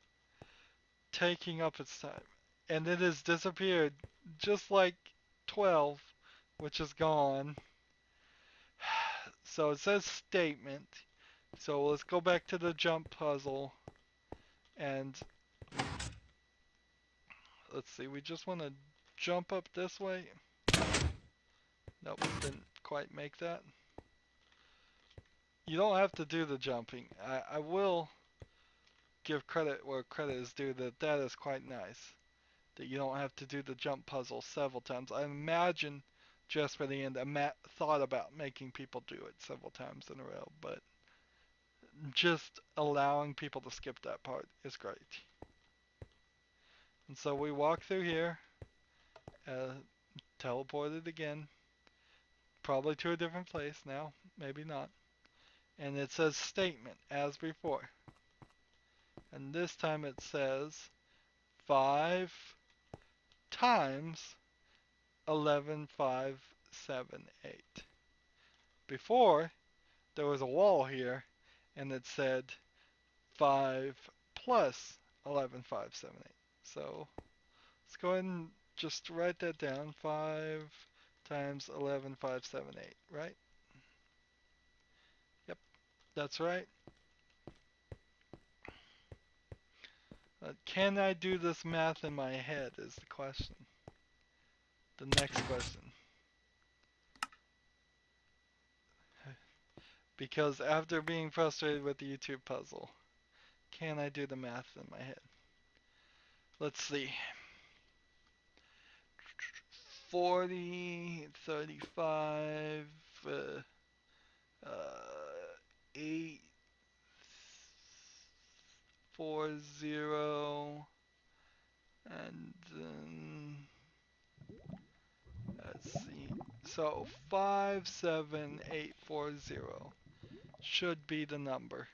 taking up its time. And it has disappeared just like 12, which is gone. So it says statement. So let's go back to the jump puzzle. And let's see, we just want to jump up this way. Nope, didn't quite make that. You don't have to do the jumping. I will give credit where credit is due that is quite nice. That you don't have to do the jump puzzle several times. I imagine just for the end, thought about making people do it several times in a row, but just allowing people to skip that part is great. And so we walk through here, teleported again, probably to a different place now, maybe not. And it says statement as before. And this time it says 5 times 11578. Before, there was a wall here, and it said 5 plus 11578. So let's go ahead and just write that down. 5 times 11578, right? Yep, that's right. Can I do this math in my head is the question. The next question. Because after being frustrated with the YouTube puzzle, can I do the math in my head? Let's see. 40, 35, uh, 8, 40, and then let's see. So 57840 should be the number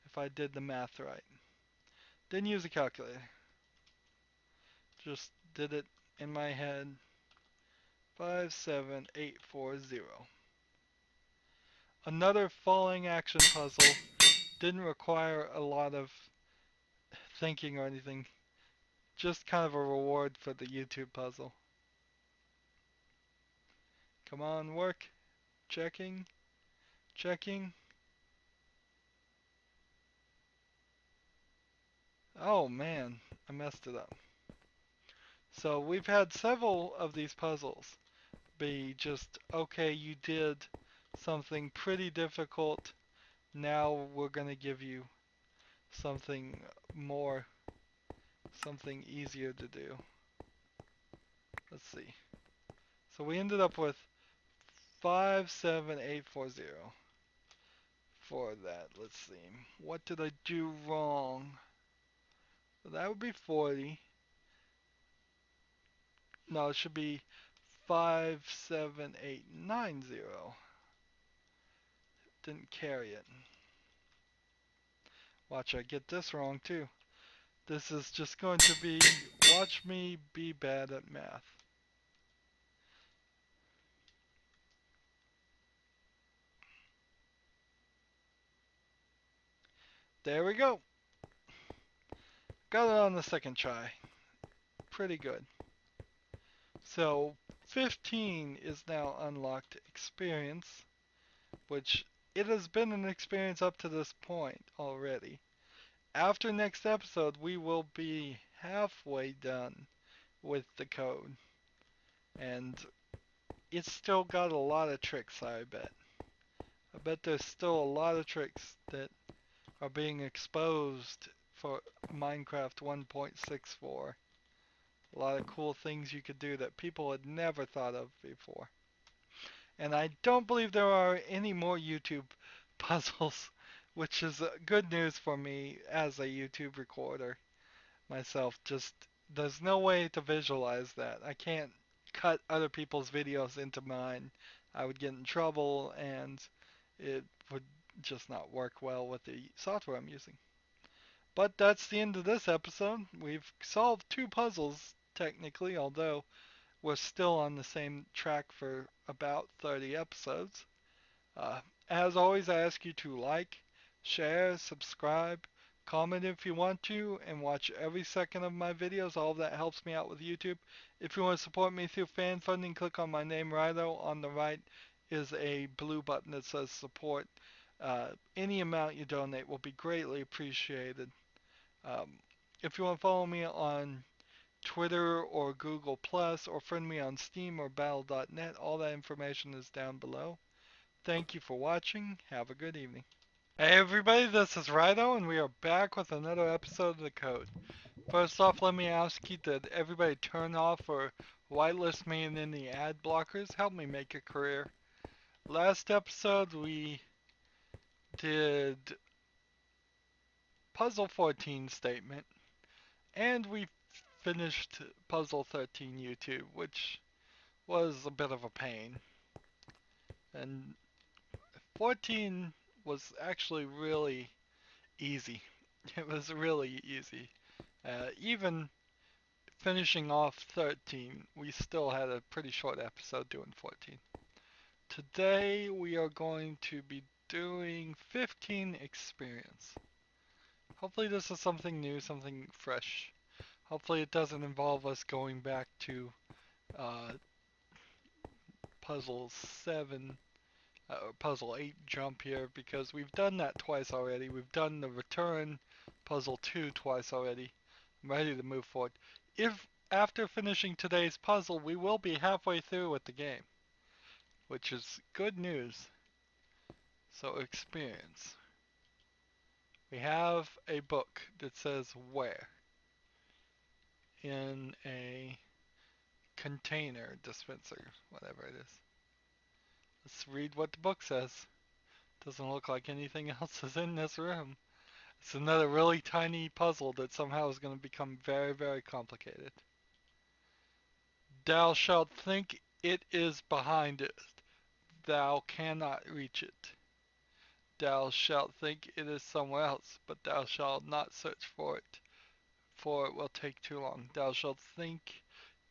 if I did the math right. Didn't use a calculator. Just did it in my head. 57840. Another falling action puzzle. Didn't require a lot of thinking or anything. Just kind of a reward for the YouTube puzzle. Come on, work. Checking. Checking. Oh man, I messed it up. So we've had several of these puzzles be just, okay, you did something pretty difficult. Now we're going to give you something more, something easier to do. Let's see. So we ended up with 57840 for that. Let's see. What did I do wrong? So that would be 40. No, it should be 57890. Didn't carry it. Watch, I get this wrong too. This is just going to be, watch me be bad at math. There we go. Got it on the second try. Pretty good. So 15 is now unlocked experience, which it has been an experience up to this point already. After next episode, we will be halfway done with the code. And it's still got a lot of tricks, I bet. I bet there's still a lot of tricks that are being exposed for Minecraft 1.64. A lot of cool things you could do that people had never thought of before. And I don't believe there are any more YouTube puzzles, which is good news for me as a YouTube recorder myself. Just, there's no way to visualize that. I can't cut other people's videos into mine. I would get in trouble and it would just not work well with the software I'm using. But that's the end of this episode. We've solved two puzzles, technically, although we're still on the same track for about 30 episodes. Uh, as always, I ask you to like, share, subscribe, comment if you want to, and watch every second of my videos. All of that helps me out with YouTube. If you want to support me through fan funding, click on my name, Rydo. On the right is a blue button that says support. Any amount you donate will be greatly appreciated. Um, if you want to follow me on Twitter or Google Plus, or friend me on Steam or battle.net, all that information is down below. Thank you for watching. Have a good evening. Hey everybody, this is Rydo, and we are back with another episode of the code. First off, let me ask you, did everybody turn off or whitelist me in any ad blockers? Help me make a career. Last episode we did puzzle 14 statement, and we finished puzzle 13 YouTube, which was a bit of a pain. And 14 was actually really easy. It was really easy. Even finishing off 13, we still had a pretty short episode doing 14. Today we are going to be doing 15 experience. Hopefully this is something new, something fresh. Hopefully it doesn't involve us going back to uh, puzzle 7, puzzle 8 jump here, because we've done that twice already. We've done the return puzzle 2 twice already. I'm ready to move forward. If after finishing today's puzzle, we will be halfway through with the game, which is good news. So experience. We have a book that says where in a container dispenser, whatever it is. Let's read what the book says. Doesn't look like anything else is in this room. It's another really tiny puzzle that somehow is going to become very, very complicated. Thou shalt think it is behind it. Thou cannot reach it. Thou shalt think it is somewhere else, but thou shalt not search for it will take too long. Thou shalt think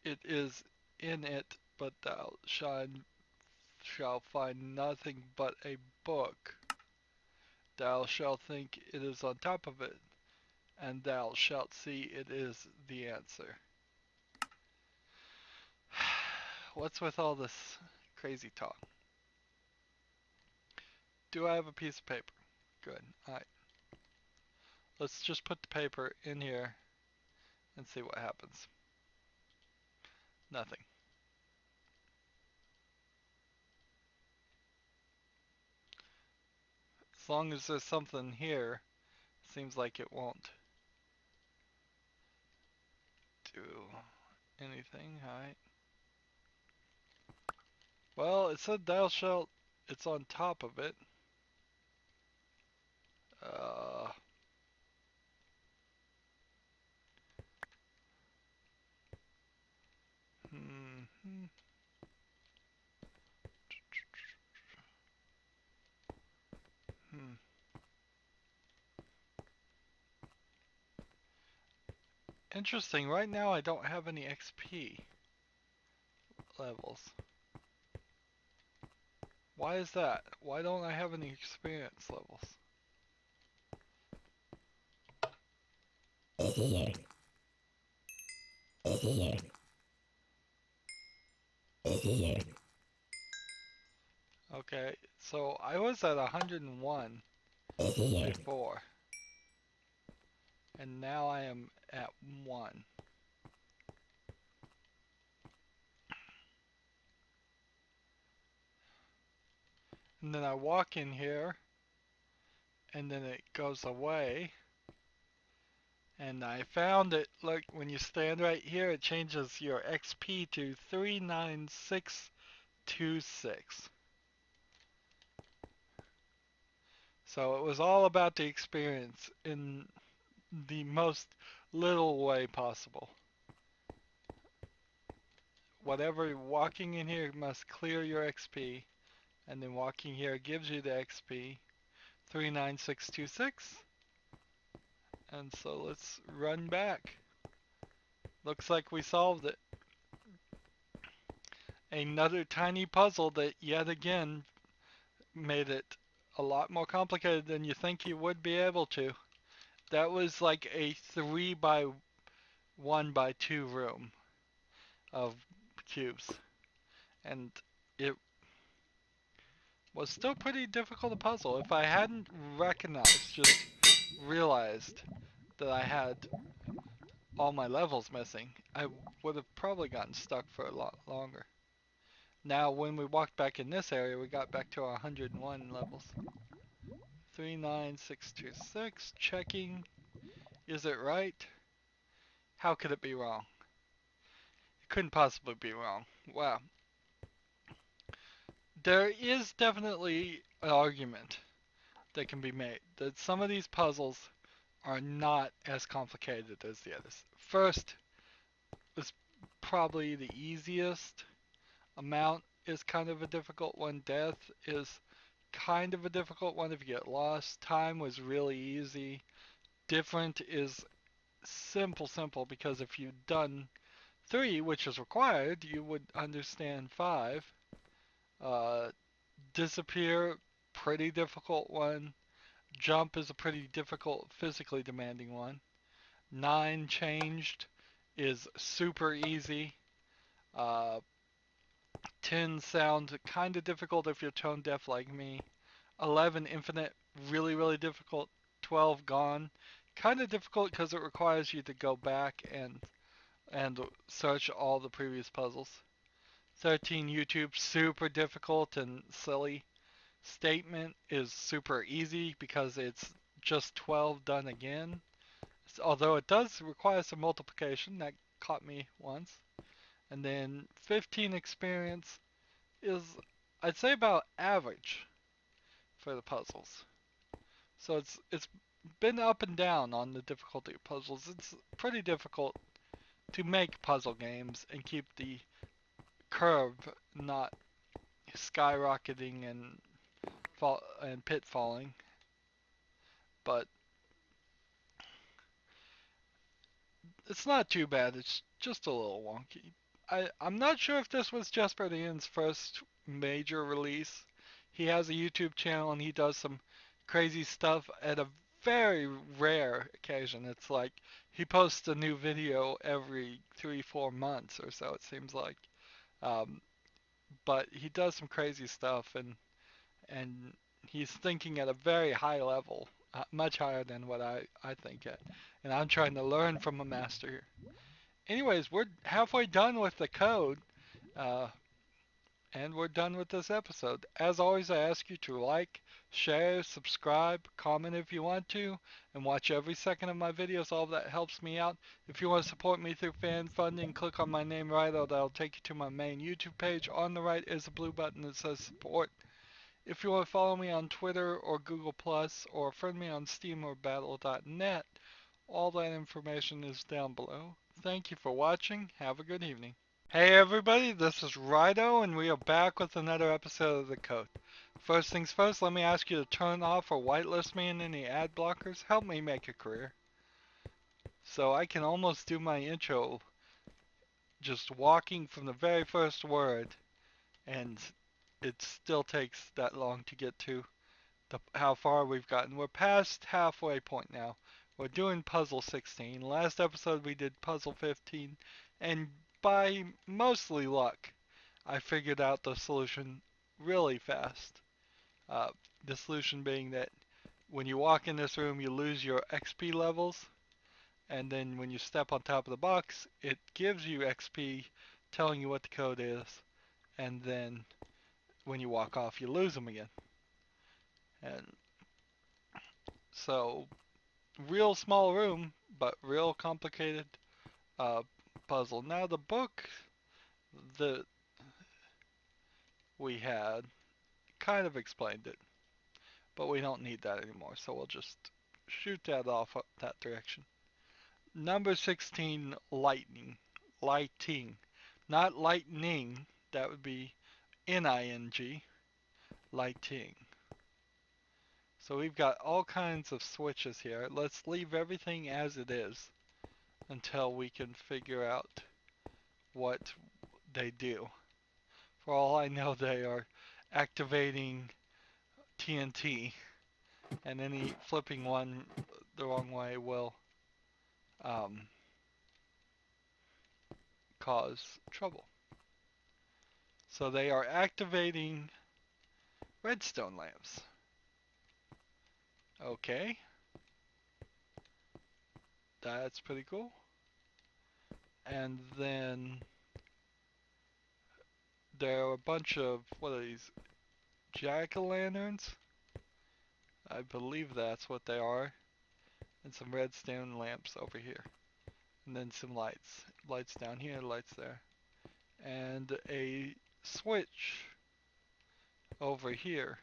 it is in it, but thou shalt find nothing but a book. Thou shalt think it is on top of it, and thou shalt see it is the answer. What's with all this crazy talk? Do I have a piece of paper? Good. Alright. Let's just put the paper in here and see what happens. Nothing. As long as there's something here, seems like it won't do anything. Alright. Well, it said thou shalt, it's on top of it. Uh, hmm, hmm, hmm. Interesting, right now I don't have any XP levels. Why is that? Why don't I have any experience levels? Okay, so I was at 101 before, and now I am at 1. And then I walk in here, and then it goes away. And I found it, look, when you stand right here, it changes your XP to 39626. So it was all about the experience in the most little way possible. Whatever walking in here must clear your XP, and then walking here gives you the XP, 39626. And so let's run back. Looks like we solved it. Another tiny puzzle that yet again made it a lot more complicated than you think you would be able to. That was like a 3 by 1 by 2 room of cubes. And it was still pretty difficult to puzzle. If I hadn't recognized, just realized that I had all my levels missing, I would have probably gotten stuck for a lot longer. Now, when we walked back in this area, we got back to our 101 levels. 39626, checking. Is it right? How could it be wrong? It couldn't possibly be wrong. Wow. There is definitely an argument that can be made that some of these puzzles are not as complicated as the others. First is probably the easiest. Amount is kind of a difficult one. Death is kind of a difficult one if you get lost. Time was really easy. Different is simple because if you'd done 3, which is required, you would understand 5. Uh, disappear, pretty difficult one. Jump is a pretty difficult, physically demanding one. 9 changed is super easy. Uh, 10 sounds kind of difficult if you're tone deaf like me. 11 infinite, really, really difficult. 12 gone, kind of difficult because it requires you to go back and search all the previous puzzles. 13 YouTube, super difficult and silly. statement is super easy because it's just 12 done again. Although it does require some multiplication, that caught me once. And then 15 experience is, I'd say, about average for the puzzles. So it's been up and down on the difficulty of puzzles. It's pretty difficult to make puzzle games and keep the curve not skyrocketing and pitfalling. But it's not too bad. It's just a little wonky. I'm not sure if this was Jesper Ian's first major release. He has a YouTube channel and he does some crazy stuff at a very rare occasion. It's like he posts a new video every 3-4 months or so, it seems like. Um, but he does some crazy stuff, and he's thinking at a very high level, much higher than what I think at. And I'm trying to learn from a master here. Anyways, we're halfway done with the code, uh, and we're done with this episode. As always, I ask you to like, share, subscribe, comment if you want to, and watch every second of my videos. All of that helps me out. If you want to support me through fan funding, click on my name Rydo. That'll take you to my main YouTube page. On the right is a blue button that says support. If you want to follow me on Twitter or Google Plus, or friend me on Steam or battle.net, all that information is down below. Thank you for watching. Have a good evening. Hey everybody, this is Rydo, and we are back with another episode of The Code. First things first, let me ask you to turn off or whitelist me in any ad blockers. Help me make a career. So I can almost do my intro just walking from the very first word, and it still takes that long to get to how far we've gotten. We're past halfway point now. We're doing puzzle 16. Last episode we did puzzle 15, and by mostly luck, I figured out the solution really fast. Uh, the solution being that when you walk in this room, you lose your XP levels, and then when you step on top of the box, it gives you XP telling you what the code is, and then when you walk off, you lose them again. And so, real small room, but real complicated uh, puzzle. Now, the book that we had kind of explained it, but we don't need that anymore, so we'll just shoot that off that direction. Number 16, lightning. Lighting. Not lightning, that would be N-I-N-G. Lighting. So we've got all kinds of switches here. Let's leave everything as it is until we can figure out what they do. For all I know, they are activating TNT, and any flipping one the wrong way will um, cause trouble. So they are activating redstone lamps. Okay, that's pretty cool. And then there are a bunch of, what are these, jack-o'-lanterns? I believe that's what they are. And some redstone lamps over here. And then some lights. Lights down here, lights there. And a switch over here.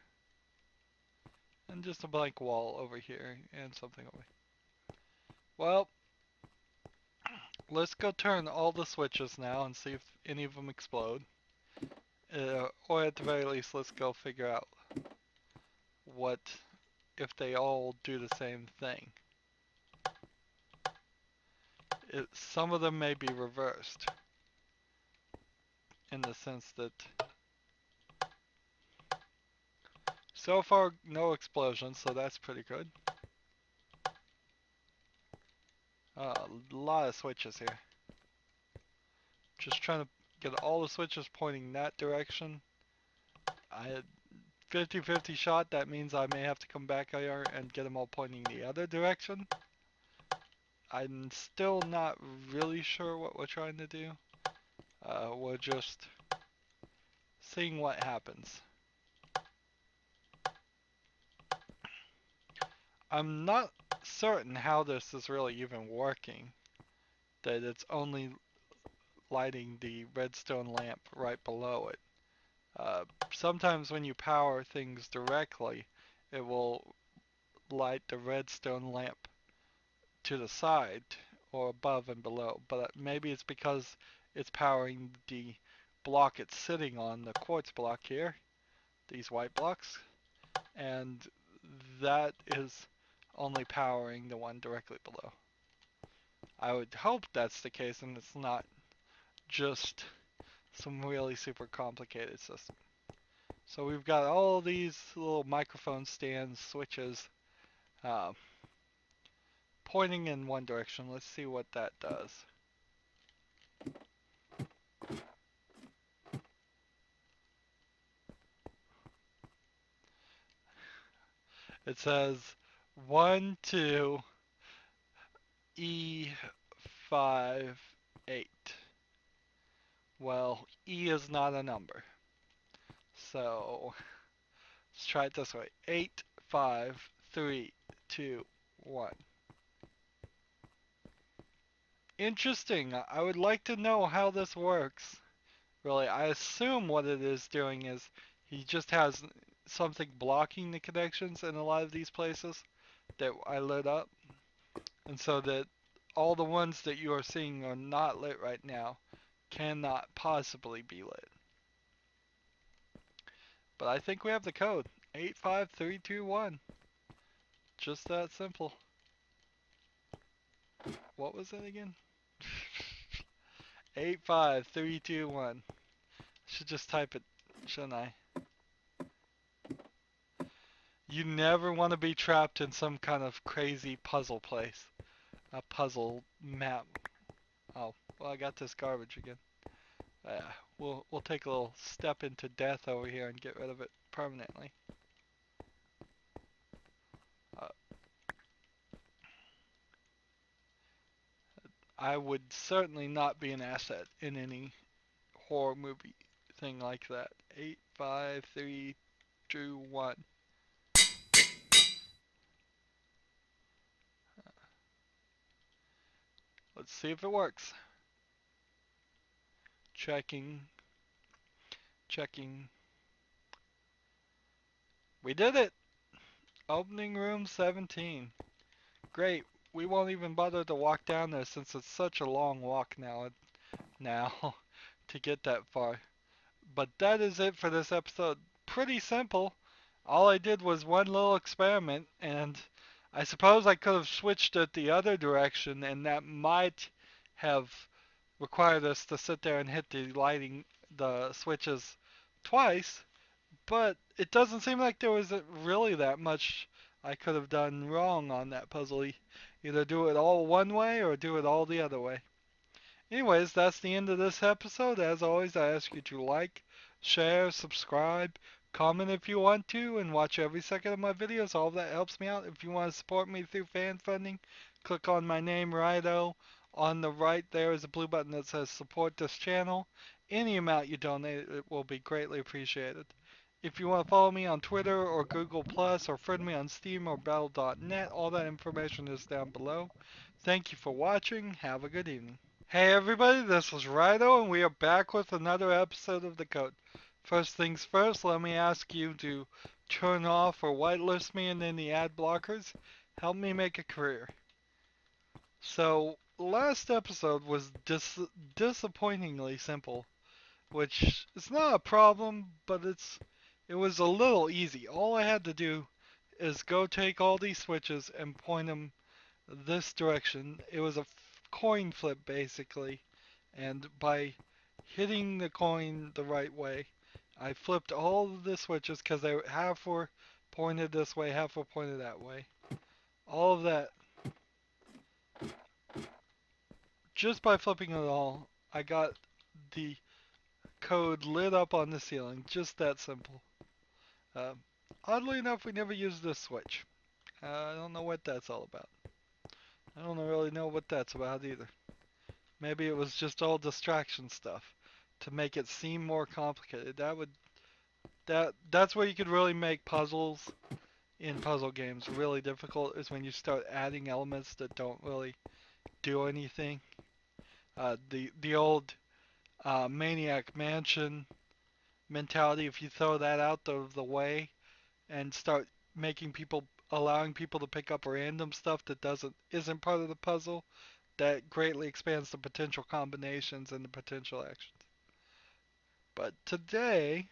And just a blank wall over here. And something over here. Well, let's go turn all the switches now and see if any of them explode. Or at the very least, let's go figure out what if they all do the same thing. Some of them may be reversed in the sense that so far no explosions, so that's pretty good. A lot of switches here. Just trying to get all the switches pointing that direction. I had 50-50 shot, that means I may have to come back here and get them all pointing the other direction. I'm still not really sure what we're trying to do. We're just seeing what happens. I'm not certain how this is really even working. That it's only lighting the redstone lamp right below it. Sometimes when you power things directly, it will light the redstone lamp to the side or above and below, but maybe it's because it's powering the block it's sitting on, the quartz block here, these white blocks, and that is only powering the one directly below. I would hope that's the case and it's not just some really super complicated system. So we've got all these little microphone stands, switches, uh, pointing in one direction. Let's see what that does. It says 1, 2, E, 5, 8. Well, E is not a number. So let's try it this way. 8, 5, 3, 2, 1. Interesting. I would like to know how this works. Really, I assume what it is doing is he just has something blocking the connections in a lot of these places that I lit up. And so that all the ones that you are seeing are not lit right now cannot possibly be lit. But I think we have the code. 85321. Just that simple. What was it again? 85321. Should just type it, shouldn't I? You never want to be trapped in some kind of crazy puzzle place. A puzzle map. Oh, well, I got this garbage again. We'll take a little step into death over here and get rid of it permanently. Uh, I would certainly not be an asset in any horror movie thing like that. 85321. Let's see if it works. Checking. Checking. We did it! Opening room 17. Great. We won't even bother to walk down there since it's such a long walk now to get that far. But that is it for this episode. Pretty simple. All I did was one little experiment, and I suppose I could have switched it the other direction, and that might have required us to sit there and hit the switches twice. But it doesn't seem like there was really that much I could have done wrong on that puzzle. Either do it all one way or do it all the other way. Anyways, that's the end of this episode. As always, I ask you to like, share, subscribe, comment if you want to, and watch every second of my videos. All of that helps me out. If you want to support me through fan funding, click on my name, Rydo. On the right there is a blue button that says support this channel. Any amount you donate, it will be greatly appreciated. If you want to follow me on Twitter or Google Plus or friend me on Steam or Battle.net, all that information is down below. Thank you for watching. Have a good evening. Hey everybody, this is Rydo, and we are back with another episode of The Code. First things first, let me ask you to turn off or whitelist me in any ad blockers. Help me make a career. So, last episode was disappointingly simple, which is not a problem, but it was a little easy. All I had to do is go take all these switches and point them this direction. It was a coin flip basically, and by hitting the coin the right way, I flipped all of the switches because they half were pointed this way, half were pointed that way. All of that, just by flipping it all, I got the code lit up on the ceiling. Just that simple. Uh, Oddly enough, we never used this switch. I don't know what that's all about. I don't really know what that's about either. Maybe it was just all distraction stuff to make it seem more complicated. That's where you could really make puzzles in puzzle games really difficult is when you start adding elements that don't really do anything. The old Maniac Mansion mentality, if you throw that out of the way and start making people allowing people to pick up random stuff that isn't part of the puzzle, that greatly expands the potential combinations and the potential actions. But today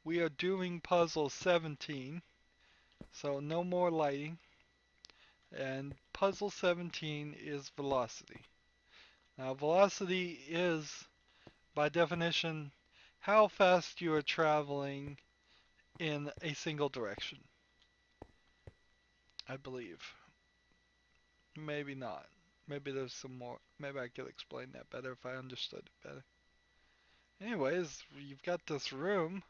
we are doing puzzle 17, so no more lighting. And puzzle 17 is velocity. Now velocity is by definition how fast you are traveling in a single direction. I believe. Maybe not. Maybe there's some more. Maybe I could explain that better if I understood it better. Anyways, you've got this room.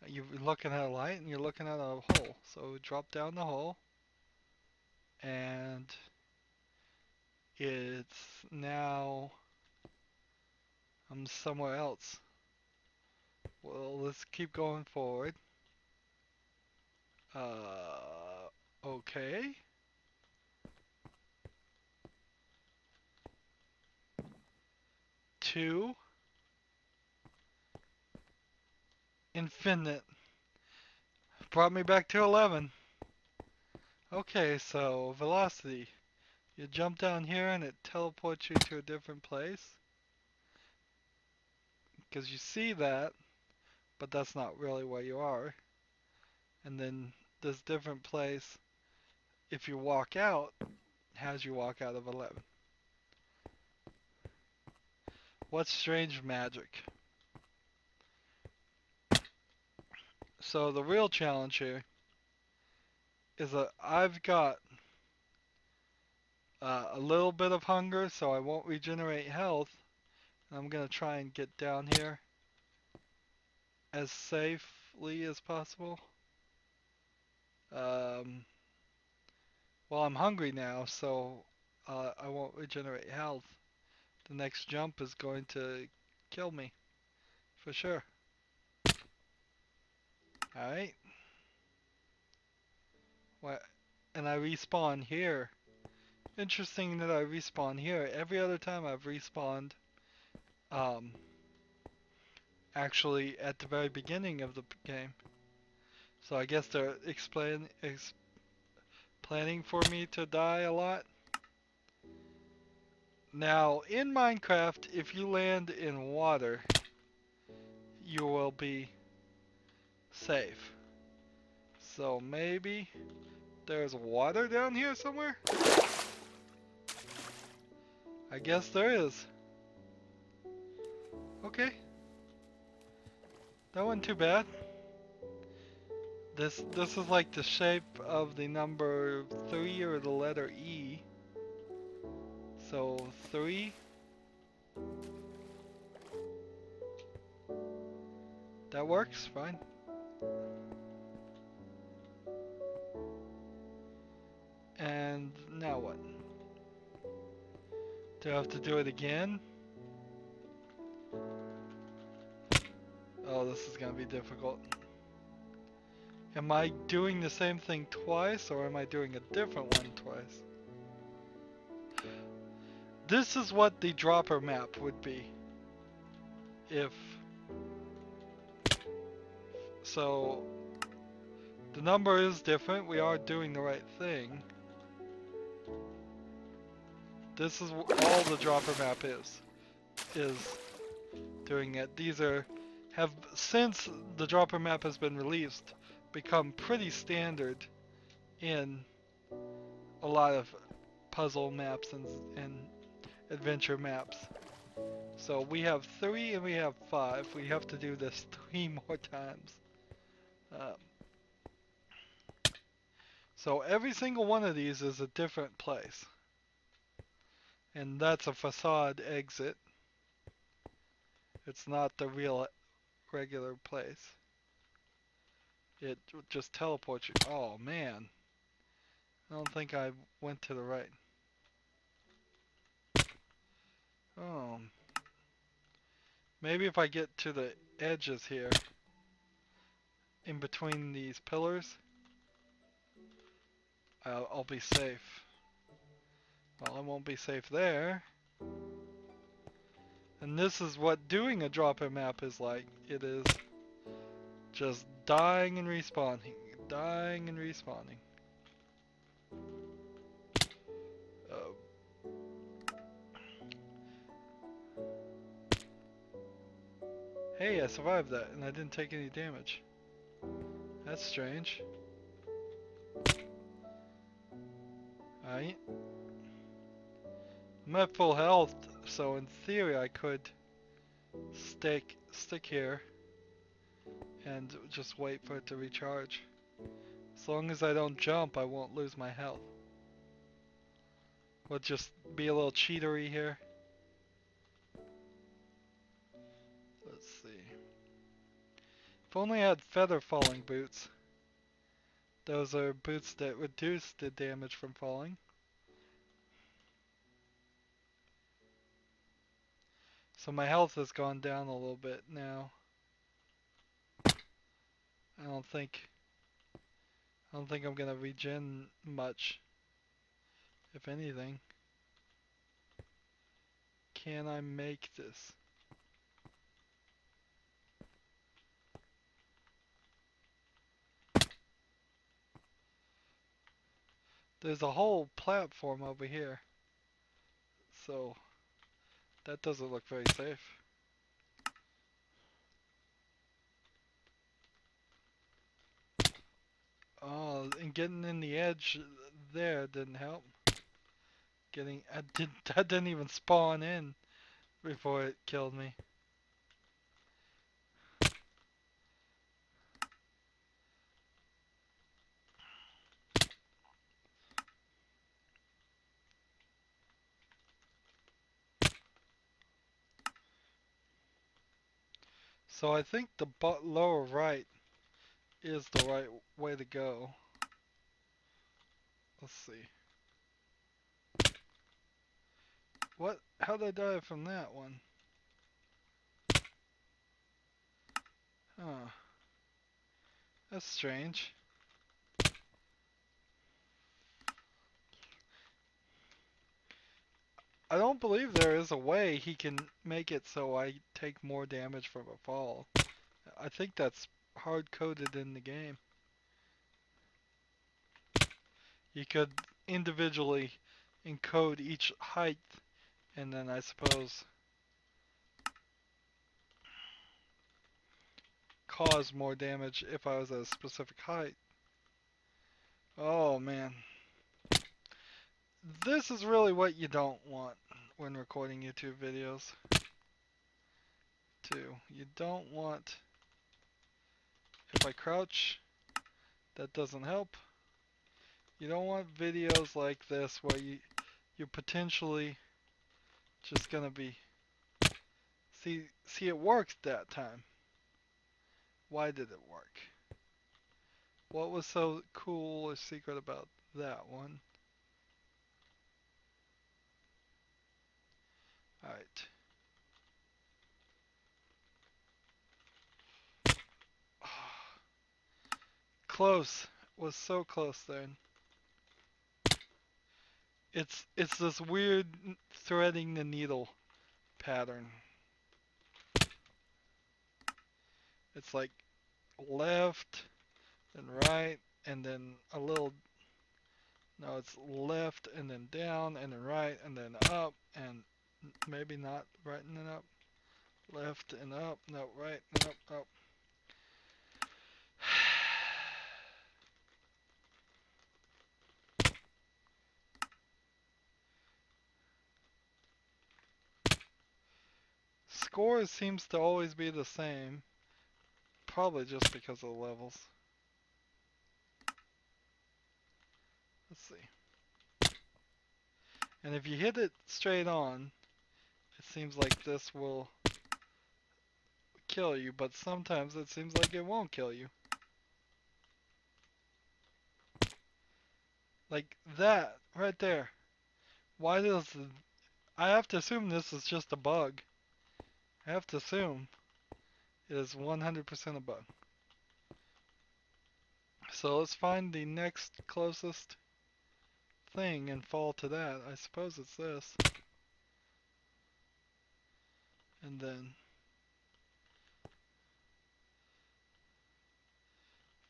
You're looking at a light and you're looking at a hole. So drop down the hole. And it's now I'm somewhere else. Well, let's keep going forward. Okay. 2. Infinite. Brought me back to 11. Okay, so velocity. You jump down here and it teleports you to a different place. Because you see that, but that's not really where you are. And then this different place, if you walk out, has you walk out of 11. What's strange magic? So the real challenge here is that I've got a little bit of hunger, so I won't regenerate health. I'm going to try and get down here as safely as possible. Well, I'm hungry now, so I won't regenerate health. The next jump is going to kill me, for sure. Alright. What? And I respawn here. Interesting that I respawn here. Every other time I've respawned, um, actually at the very beginning of the game. So I guess they're planning for me to die a lot. Now, in Minecraft, if you land in water, you will be safe. So maybe there's water down here somewhere? I guess there is. Okay. That wasn't too bad. This is like the shape of the number 3 or the letter E. So 3. That works, fine. And now what? Do I have to do it again? Oh, this is gonna be difficult. Am I doing the same thing twice, or am I doing a different one twice? This is what the dropper map would be. If... So... The number is different, we are doing the right thing. This is all the dropper map is doing it. These have, since the dropper map has been released, become pretty standard in a lot of puzzle maps and adventure maps. So we have 3 and we have 5. We have to do this 3 more times. So every single one of these is a different place. And that's a facade exit. It's not the real regular place. It just teleports you. Oh man. I don't think I went to the right. Oh. Maybe if I get to the edges here, in between these pillars. I'll be safe. Well, I won't be safe there. And this is what doing a drop-in map is like. It is just dying and respawning. Dying and respawning. Uh, hey, I survived that and I didn't take any damage. That's strange. Alright. I'm at full health, so in theory I could stick here and just wait for it to recharge. As long as I don't jump, I won't lose my health. We'll just be a little cheatery here. Let's see. If only I had feather falling boots. Those are boots that reduce the damage from falling. So my health has gone down a little bit now. I don't think I'm gonna regen much, if anything. Can I make this? There's a whole platform over here, so that doesn't look very safe. Oh, and getting in the edge there didn't help. That didn't even spawn in before it killed me. So I think the lower right is the right way to go. Let's see. What? How did I die from that one? Huh. That's strange. I don't believe there is a way he can make it so I take more damage from a fall. I think that's hard-coded in the game. You could individually encode each height and then I suppose cause more damage if I was at a specific height. Oh man. This is really what you don't want when recording YouTube videos. Too. You don't want, if I crouch, that doesn't help. You don't want videos like this where you're potentially just gonna be, see it worked that time. Why did it work? What was so cool or secret about that one? Alright. Close. Was so close then. It's this weird threading the needle pattern. It's like left and right and then a little, no, it's left and then down and then right and then up and maybe not right and then up. Left and up, no, right and up, up. Score seems to always be the same. Probably just because of the levels. Let's see. And if you hit it straight on, it seems like this will kill you, but sometimes it seems like it won't kill you. Like that, right there. Why does I have to assume this is just a bug. I have to assume it is 100% a bug. So let's find the next closest. thing and fall to that. I suppose it's this. And then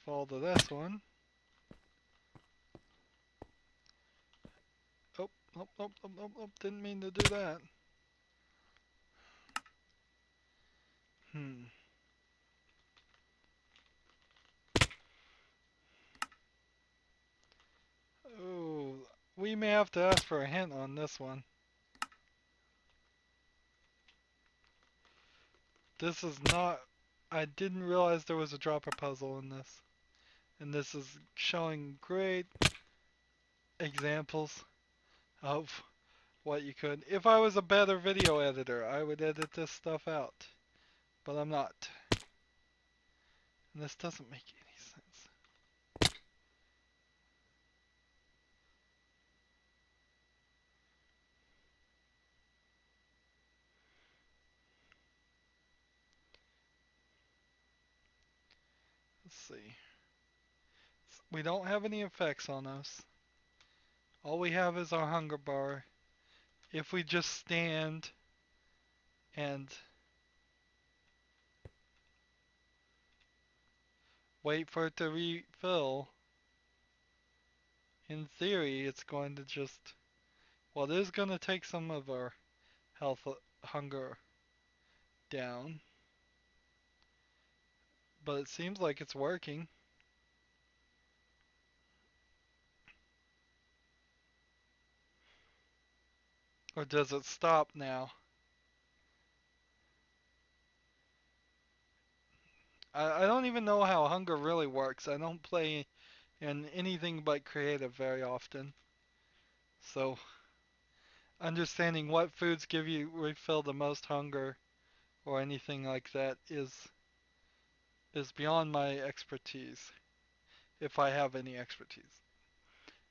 fall to this one. Oh, oh, oh, oh, oh, oh, didn't mean to do that. Oh, we may have to ask for a hint on this one. This is not... I didn't realize there was a dropper puzzle in this. And this is showing great examples of what you could. If I was a better video editor, I would edit this stuff out. But I'm not. And this doesn't make any sense. Let's see. We don't have any effects on us. All we have is our hunger bar. If we just stand and wait for it to refill, in theory, it's going to just... Well, it is going to take some of our health, hunger down. But it seems like it's working. Or does it stop now? I don't even know how hunger really works. I don't play in anything but creative very often. So understanding what foods give you refill the most hunger or anything like that is beyond my expertise, if I have any expertise.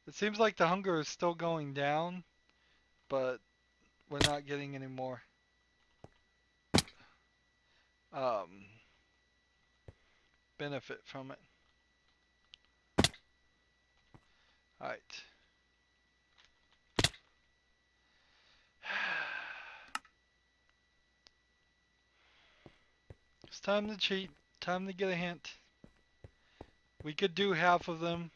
It seems like the hunger is still going down, but we're not getting any more um, benefit from it. Alright. It's time to cheat. Time to get a hint. We could do half of them.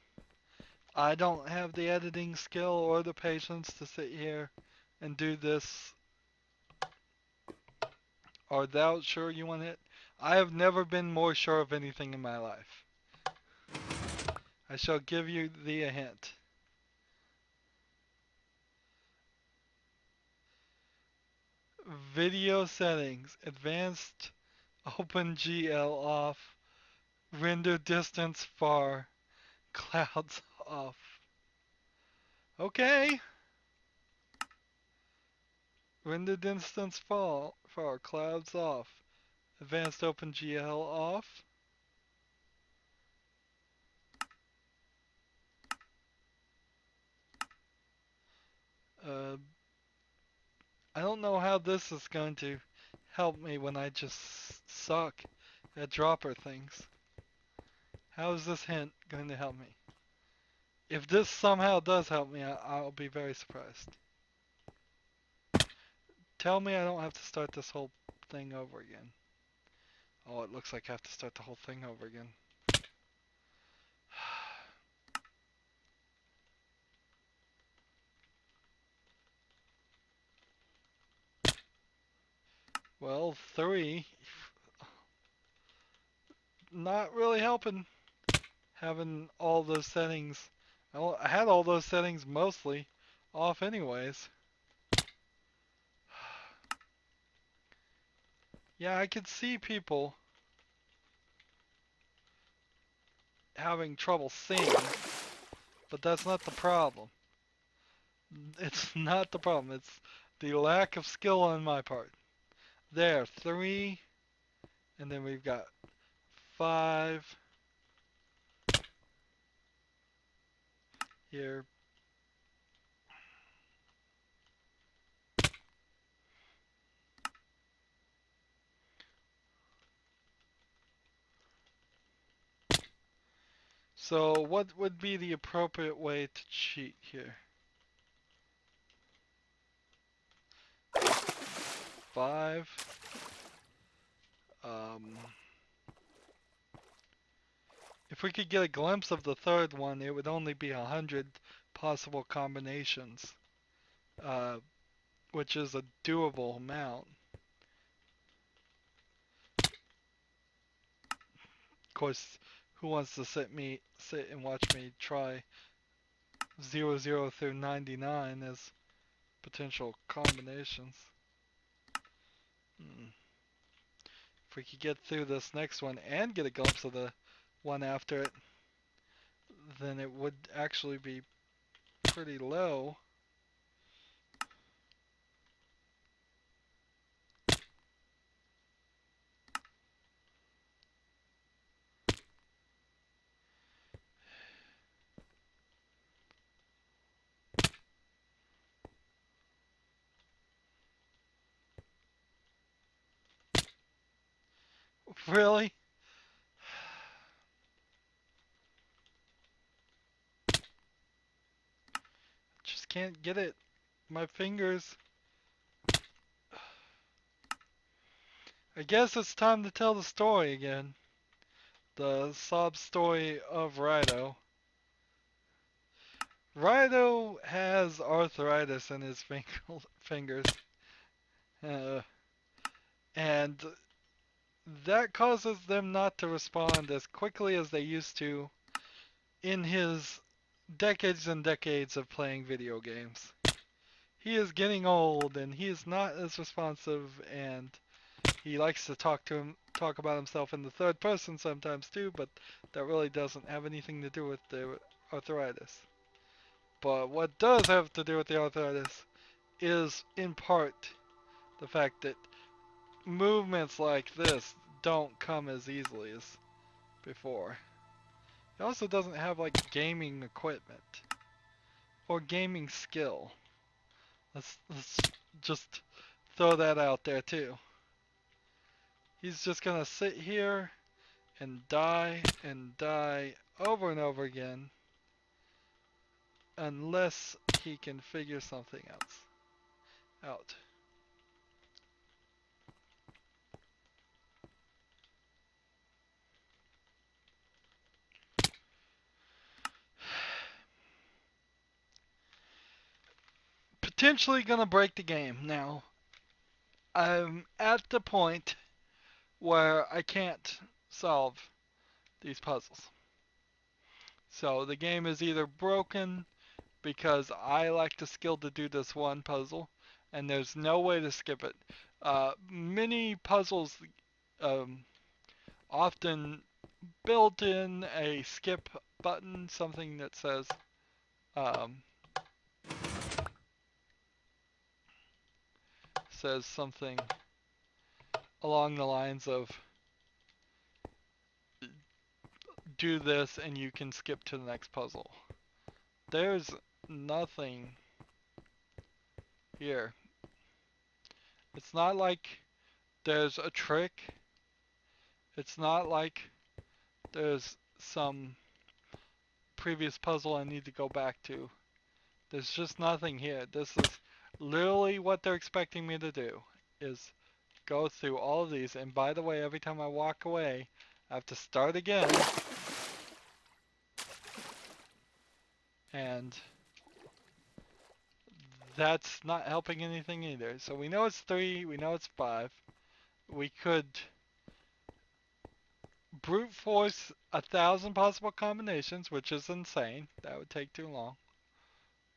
I don't have the editing skill or the patience to sit here and do this. Are thou sure you want it? I have never been more sure of anything in my life. I shall give you thee a hint. Video settings. Advanced OpenGL off. Render distance far. Clouds off. Okay. Render distance far. Clouds off. Advanced OpenGL off. Uh, I don't know how this is going to help me when I just suck at dropper things. How is this hint going to help me? If this somehow does help me, I'll be very surprised. Tell me I don't have to start this whole thing over again. Oh, it looks like I have to start the whole thing over again. Well, 3. Not really helping having all those settings. I had all those settings mostly off anyways. Yeah, I could see people having trouble seeing, but that's not the problem. It's not the problem. It's the lack of skill on my part. There, 3, and then we've got 5 here. So what would be the appropriate way to cheat here? 5. If we could get a glimpse of the third one, it would only be 100 possible combinations, uh, which is a doable amount. Of course, who wants to sit and watch me try 00 through 99 as potential combinations? If we could get through this next one and get a glimpse of the one after it, then it would actually be pretty low. Really? Just can't get it. My fingers. I guess it's time to tell the story again. The sob story of Rydo. Rydo has arthritis in his fingers. Uh, and that causes them not to respond as quickly as they used to in his decades and decades of playing video games. He is getting old and he is not as responsive, and he likes to talk about himself in the third person sometimes too, but that really doesn't have anything to do with the arthritis. But what does have to do with the arthritis is in part the fact that movements like this don't come as easily as before. He also doesn't have like gaming equipment or gaming skill. Let's just throw that out there too. He's just gonna sit here and die over and over again unless he can figure something else out. Potentially gonna break the game. Now, I'm at the point where I can't solve these puzzles. So the game is either broken because I lack the skill to do this one puzzle, and there's no way to skip it. Many puzzles often built in a skip button, something that um, says something along the lines of do this and you can skip to the next puzzle. There's nothing here. It's not like there's a trick. It's not like there's some previous puzzle I need to go back to. There's just nothing here. This is literally what they're expecting me to do, is go through all of these. And by the way, every time I walk away, I have to start again. And that's not helping anything either. So we know it's 3, we know it's 5. We could brute force 1,000 possible combinations, which is insane. That would take too long.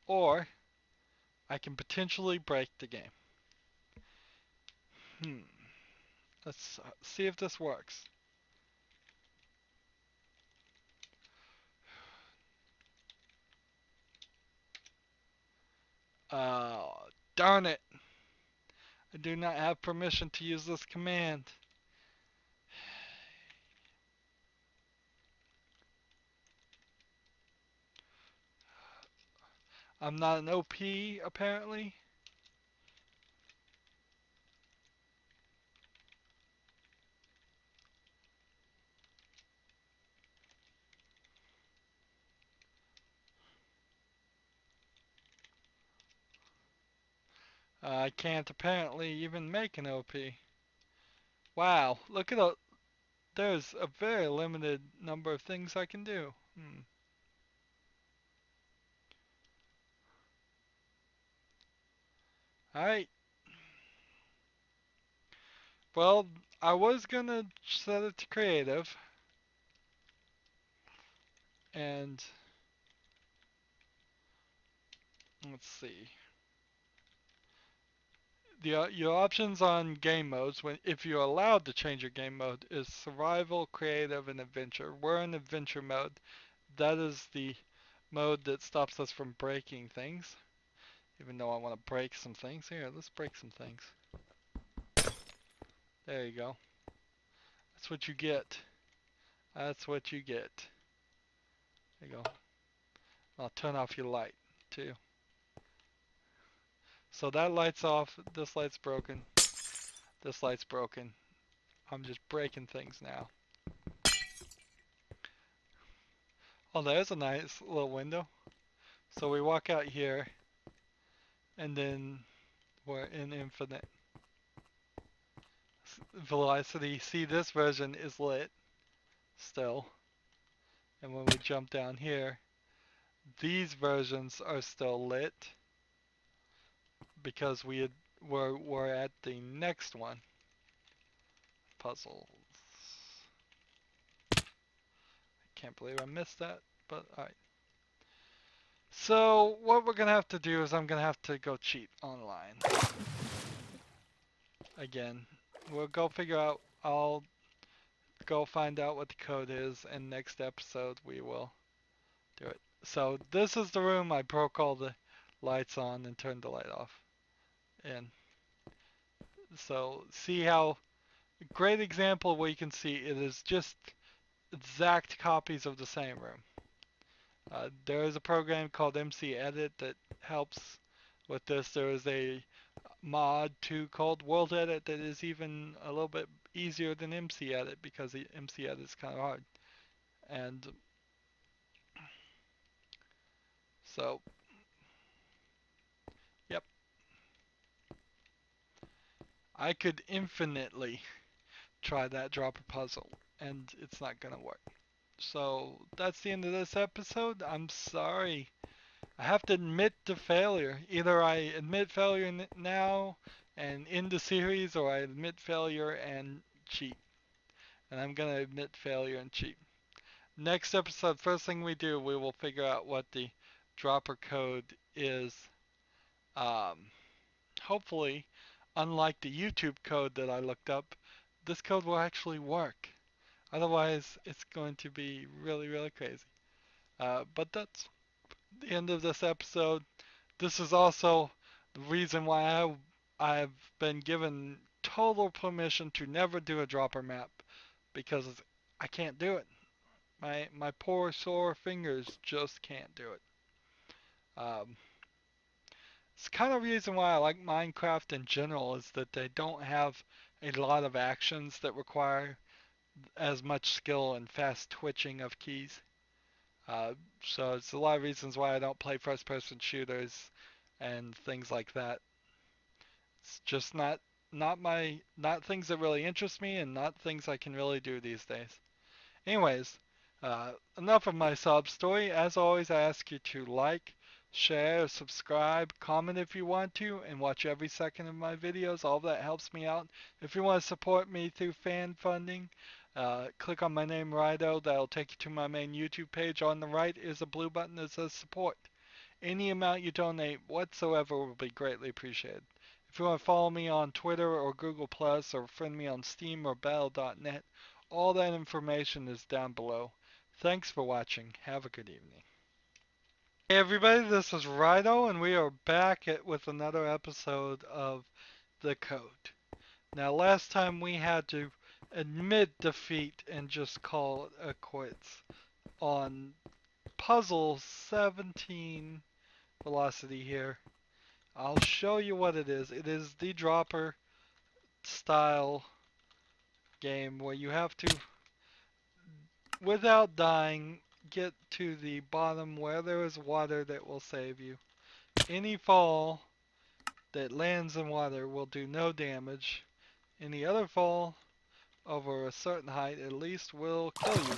Or I can potentially break the game. Let's see if this works. Darn it. I do not have permission to use this command. I'm not an OP, apparently. I can't apparently even make an OP. Wow, look at the, there's a very limited number of things I can do. Alright, well, I was gonna set it to creative, and let's see. Your options on game modes, when if you're allowed to change your game mode, is survival, creative, and adventure. We're in adventure mode. That is the mode that stops us from breaking things. Even though I want to break some things. Here, let's break some things. There you go. That's what you get. That's what you get. There you go. I'll turn off your light, too. So that light's off. This light's broken. This light's broken. I'm just breaking things now. Oh, there's a nice little window. So we walk out here, and then we're in infinite velocity. See, this version is lit still. And when we jump down here, these versions are still lit because we're at the next one. Puzzles. Can't believe I missed that, but alright. So what we're gonna have to do is I'm gonna have to go cheat online. Again. We'll go figure out, I'll go find out what the code is, and next episode we will do it. So this is the room I broke all the lights on and turned the light off. And so see how, great example where you can see it is just exact copies of the same room. There is a program called MC-Edit that helps with this. There is a mod too called World Edit that is even a little bit easier than MC-Edit because the MC-Edit is kind of hard. And so, yep, I could infinitely try that dropper puzzle and it's not gonna work. So that's the end of this episode. I'm sorry. I have to admit to failure. Either I admit failure now and end the series, or I admit failure and cheat. And I'm gonna admit failure and cheat. Next episode, first thing we do, we will figure out what the dropper code is. Hopefully, unlike the YouTube code that I looked up, this code will actually work. Otherwise, it's going to be really, really crazy. But that's the end of this episode. This is also the reason why I've been given total permission to never do a dropper map, because I can't do it. My poor sore fingers just can't do it. Um, it's kind of the reason why I like Minecraft in general, is that they don't have a lot of actions that require as much skill and fast twitching of keys. Uh, so it's a lot of reasons why I don't play first person shooters and things like that. It's just not things that really interest me, and not things I can really do these days. Anyways, enough of my sob story. As always, I ask you to like, share, subscribe, comment if you want to, and watch every second of my videos. All that helps me out. If you want to support me through fan funding, click on my name, Rydo. That'll take you to my main YouTube page. On the right is a blue button that says support. Any amount you donate whatsoever will be greatly appreciated. If you want to follow me on Twitter or Google Plus, or friend me on Steam or Battle.net, all that information is down below. Thanks for watching. Have a good evening. Hey everybody, this is Rydo, and we are back with another episode of The Code. Now last time we had to admit defeat and just call it a quits on puzzle 17 velocity here. I'll show you what it is. It is the dropper style game where you have to, without dying, get to the bottom where there is water that will save you. Any fall that lands in water will do no damage. Any other fall over a certain height at least will kill you.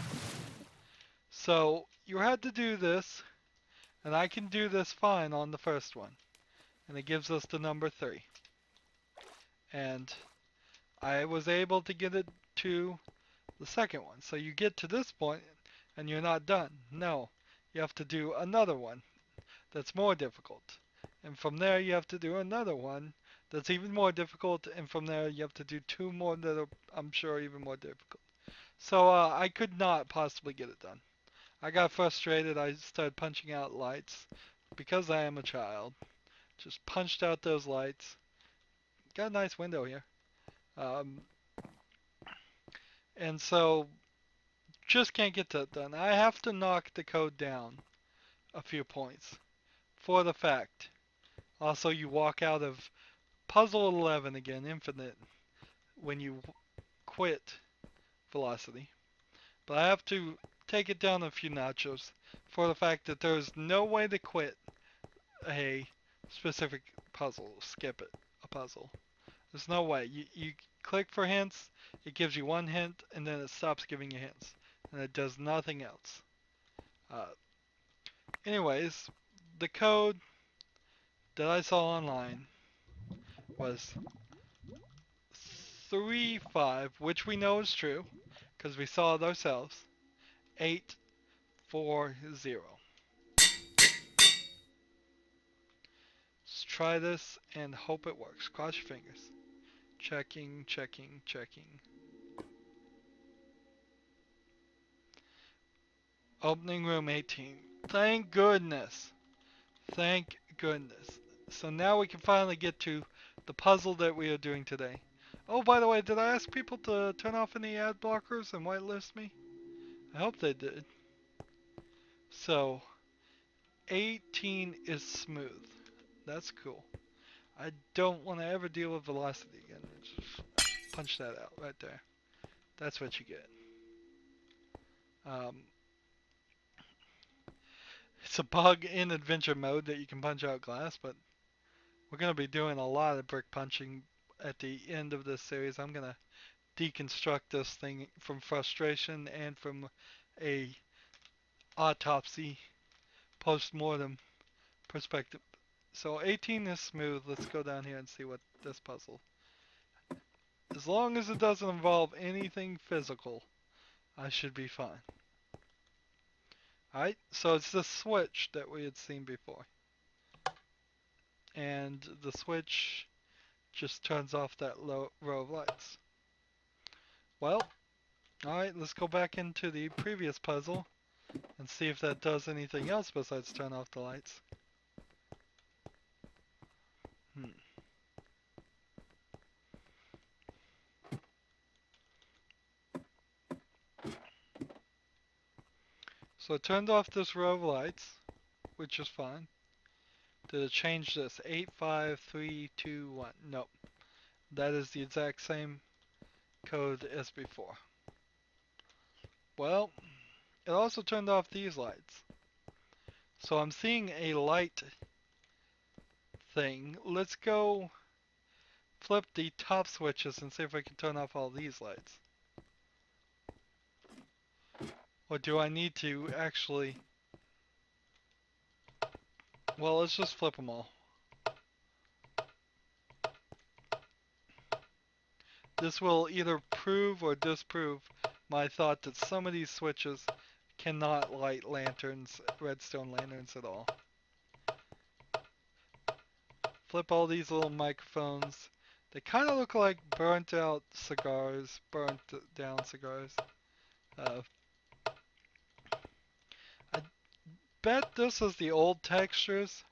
So you had to do this, and I can do this fine on the first one. And it gives us the number 3. And I was able to get it to the second one. So you get to this point and you're not done. No, you have to do another one that's more difficult. And from there you have to do another one that's even more difficult. And from there you have to do 2 more that are, I'm sure, even more difficult. So I could not possibly get it done. I got frustrated. I started punching out lights because I am a child. Just punched out those lights. Got a nice window here. Um, and so just can't get that done. I have to knock the code down a few points for the fact. Also, you walk out of puzzle 11 again, infinite, when you quit velocity. But I have to take it down a few notches for the fact that there's no way to quit a specific puzzle, skip it, a puzzle. There's no way. You click for hints, it gives you one hint, and then it stops giving you hints. And it does nothing else. Uh, anyways, the code that I saw online was 35, which we know is true, because we saw it ourselves, 840. Let's try this and hope it works. Cross your fingers. Checking, checking, checking. Opening room 18. Thank goodness. Thank goodness. So now we can finally get to the puzzle that we are doing today. Oh, by the way, did I ask people to turn off any ad blockers and whitelist me? I hope they did. So, 18 is smooth. That's cool. I don't want to ever deal with velocity again. Just punch that out right there. That's what you get. Um, it's a bug in adventure mode that you can punch out glass, but we're going to be doing a lot of brick punching at the end of this series. I'm going to deconstruct this thing from frustration and from a autopsy post-mortem perspective. So 18 is smooth. Let's go down here and see what this puzzle. As long as it doesn't involve anything physical, I should be fine. Alright, so it's the switch that we had seen before. And the switch just turns off that row of lights. Well, alright, let's go back into the previous puzzle and see if that does anything else besides turn off the lights. So it turned off this row of lights, which is fine. Did it change this? 8, 5, 3, 2, 1. Nope. That is the exact same code as before. Well, it also turned off these lights. So I'm seeing a light thing. Let's go flip the top switches and see if I can turn off all these lights. Or do I need to actually... Well, let's just flip them all. This will either prove or disprove my thought that some of these switches cannot light lanterns, redstone lanterns at all. Flip all these little microphones. They kind of look like burnt out cigars, burnt down cigars. I bet this is the old textures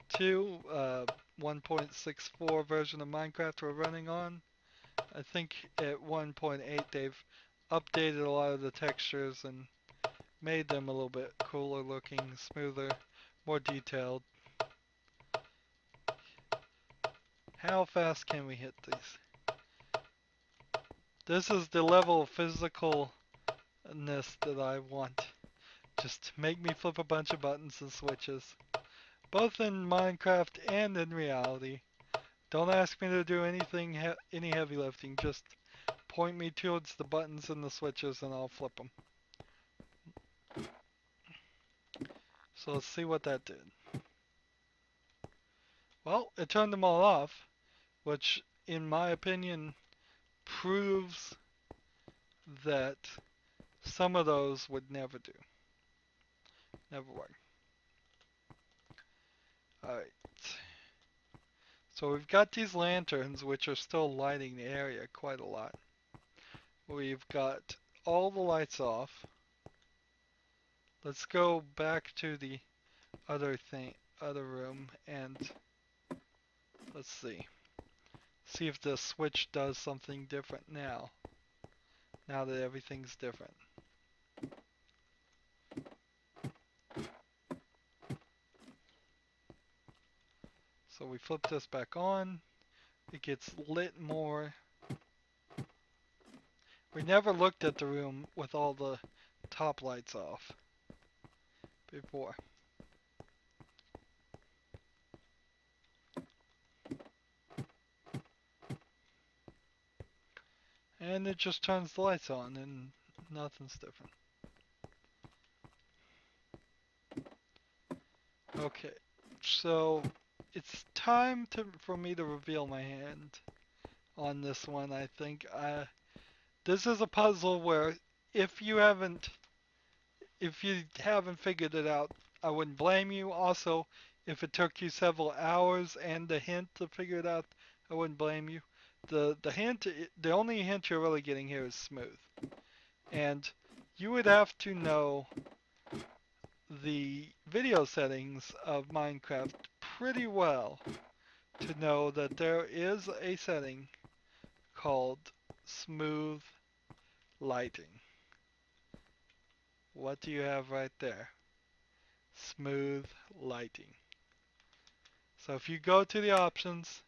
too. 1.64 version of Minecraft we're running on. I think at 1.8 they've updated a lot of the textures and made them a little bit cooler looking, smoother, more detailed. How fast can we hit these? This is the level of physicalness that I want. Just make me flip a bunch of buttons and switches. Both in Minecraft and in reality. Don't ask me to do any heavy lifting. Just point me towards the buttons and the switches and I'll flip them. So let's see what that did. Well, it turned them all off, which in my opinion proves that some of those would never do. Never work. Alright. So we've got these lanterns which are still lighting the area quite a lot. We've got all the lights off. Let's go back to the other room and let's see. See if the switch does something different now. Now that everything's different. So we flip this back on. It gets lit more. We never looked at the room with all the top lights off before. And it just turns the lights on and nothing's different. Okay, so it's time for me to reveal my hand on this one, I think. This is a puzzle where if you haven't figured it out, I wouldn't blame you. Also, if it took you several hours and a hint to figure it out, I wouldn't blame you. The only hint you're really getting here is smooth. And you would have to know the video settings of Minecraft pretty well to know that there is a setting called smooth lighting. What do you have right there? Smooth lighting. So if you go to the options,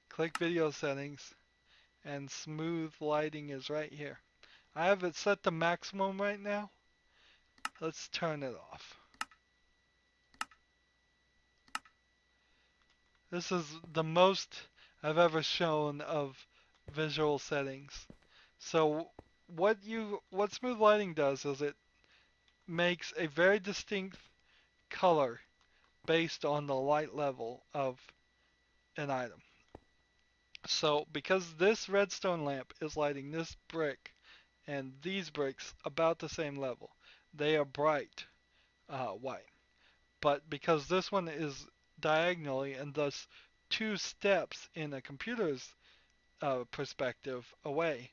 click video settings, and smooth lighting is right here. I have it set to maximum right now. Let's turn it off. This is the most I've ever shown of visual settings. So what smooth lighting does is it makes a very distinct color based on the light level of an item. So because this redstone lamp is lighting this brick and these bricks about the same level, they are bright white. But because this one is diagonally and thus 2 steps in a computer's perspective away,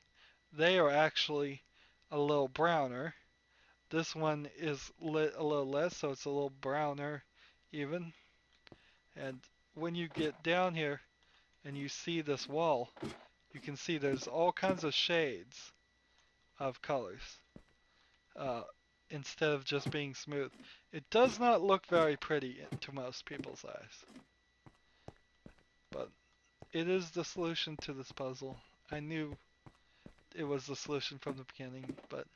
they are actually a little browner. This one is lit a little less, so it's a little browner even. And when you get down here and you see this wall, you can see there's all kinds of shades of colors instead of just being smooth. It does not look very pretty to most people's eyes, but it is the solution to this puzzle. I knew it was the solution from the beginning, but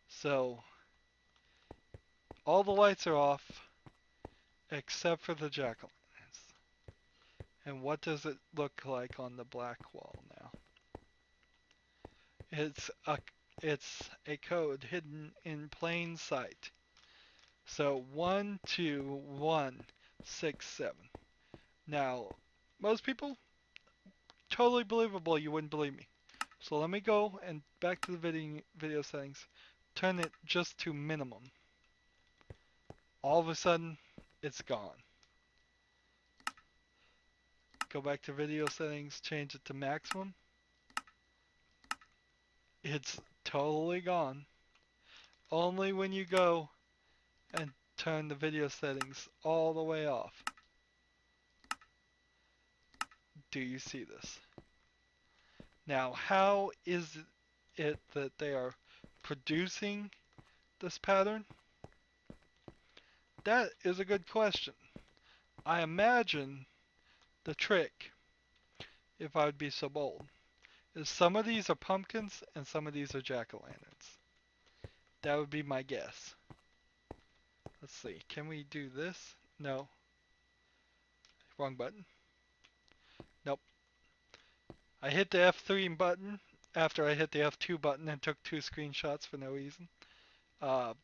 so all the lights are off except for the jack-o'-lanterns. And what does it look like on the black wall now? It's a code hidden in plain sight. So 12167. Now, most people totally believable. You wouldn't believe me. So let me go and back to the video settings. Turn it just to minimum. All of a sudden, it's gone. Go back to video settings, change it to maximum. It's totally gone. Only when you go and turn the video settings all the way off do you see this. Now, how is it that they are producing this pattern? That is a good question. I imagine the trick, if I would be so bold, is some of these are pumpkins and some of these are jack-o'-lanterns. That would be my guess. Let's see, can we do this? No. Wrong button. Nope. I hit the F3 button after I hit the F2 button and took 2 screenshots for no reason. Uh,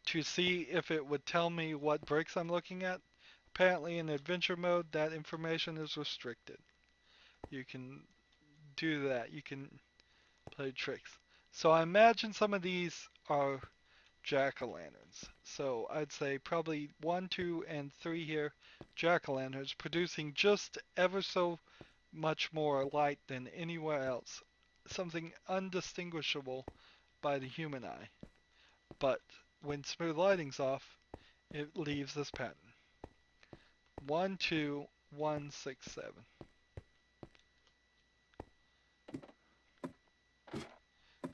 to see if it would tell me what bricks I'm looking at. Apparently in adventure mode, that information is restricted. You can do that. You can play tricks. So I imagine some of these are jack-o'-lanterns. So I'd say probably 1, 2, and 3 here, jack-o'-lanterns, producing just ever so much more light than anywhere else. Something undistinguishable by the human eye. But when smooth lighting's off, it leaves this pattern. 1, 2, 1, 6, 7.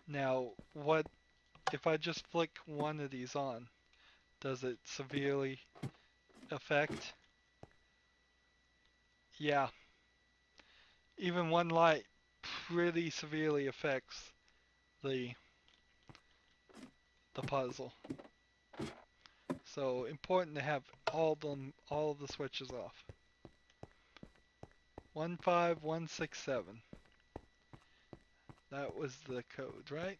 Now, what if I just flick one of these on? Does it severely affect? Yeah, even one light pretty severely affects the the puzzle. So important to have all of the switches off. 1, 5, 1, 6, 7. That was the code, right?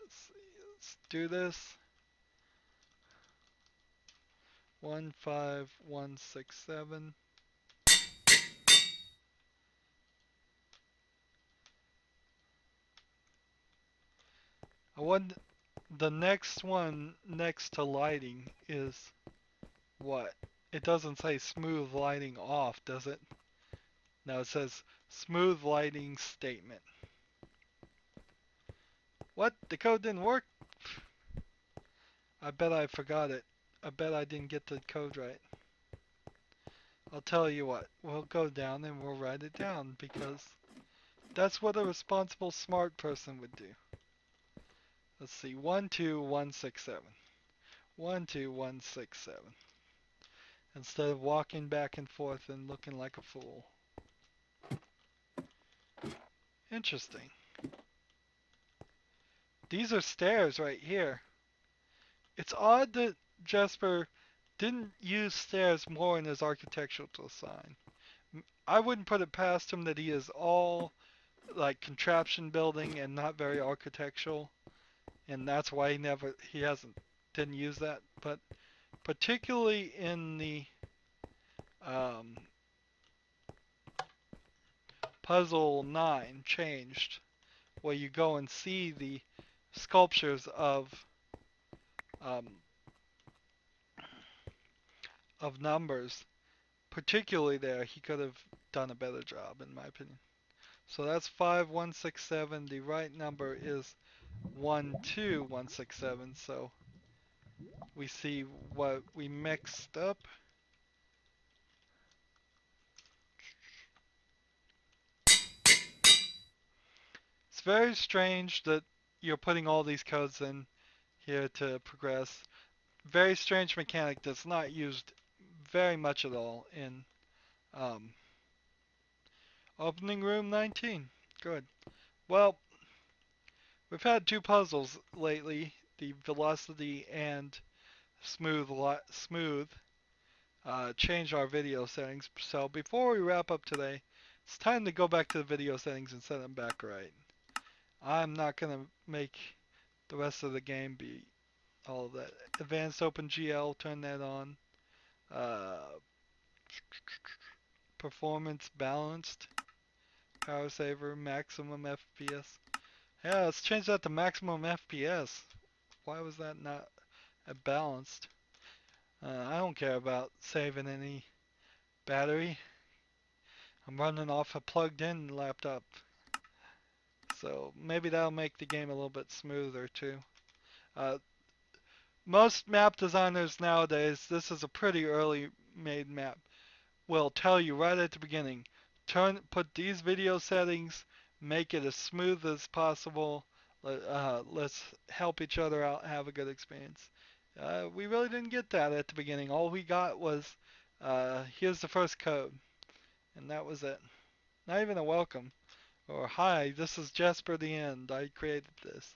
Let's see. Let's do this. 1, 5, 1, 6, 7. I want the next one next to lighting is what? It doesn't say smooth lighting off, does it? No, it says smooth lighting statement. What? The code didn't work? I bet I forgot it. I bet I didn't get the code right. I'll tell you what, we'll go down and we'll write it down because that's what a responsible smart person would do. Let's see, 1, 2, 1, 6, 7. 1, 2, 1, 6, 7. Instead of walking back and forth and looking like a fool. Interesting. These are stairs right here. It's odd that Jesper didn't use stairs more in his architectural design. I wouldn't put it past him that he is all like contraption building and not very architectural, and that's why didn't use that. But particularly in the um, puzzle 9 changed, where you go and see the sculptures um, of numbers. Particularly there, he could have done a better job, in my opinion. So that's 5, 1, 6, 7. The right number is 1, 2, 1, 6, 7. So we see what we mixed up. It's very strange that you're putting all these codes in here to progress. Very strange mechanic that's not used very much at all in um, opening room 19. Good. Well, we've had 2 puzzles lately, the velocity and smooth. Change our video settings. So before we wrap up today, it's time to go back to the video settings and set them back right. I'm not going to make the rest of the game be all of that. Advanced OpenGL, turn that on. Uh, Performance balanced. Power saver, maximum FPS. Yeah, let's change that to maximum FPS. Why was that not balanced? I don't care about saving any battery. I'm running off a plugged in laptop. So maybe that'll make the game a little bit smoother too. Uh, Most map designers nowadays, this is a pretty early made map, will tell you right at the beginning, put these video settings, make it as smooth as possible. Let's help each other out, have a good experience. We really didn't get that at the beginning. All we got was, here's the first code, and that was it. Not even a welcome, or hi, this is Jasper the End, I created this.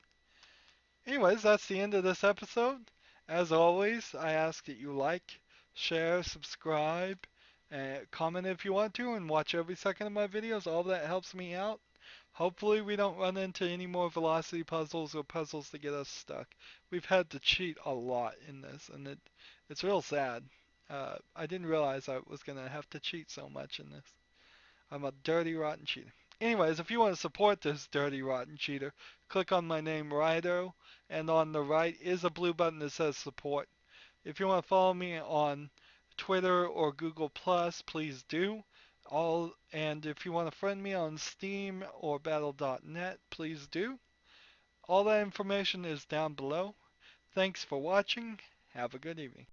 Anyways, that's the end of this episode. As always, I ask that you like, share, subscribe, and comment if you want to, and watch every second of my videos. All that helps me out. Hopefully we don't run into any more velocity puzzles or puzzles that get us stuck. We've had to cheat a lot in this, and it's real sad. I didn't realize I was going to have to cheat so much in this. I'm a dirty, rotten cheater. Anyways, if you want to support this dirty, rotten cheater, click on my name, Rydo, and on the right is a blue button that says support. If you want to follow me on Twitter or Google Plus, please do. And if you want to friend me on Steam or battle.net, please do. All that information is down below. Thanks for watching. Have a good evening.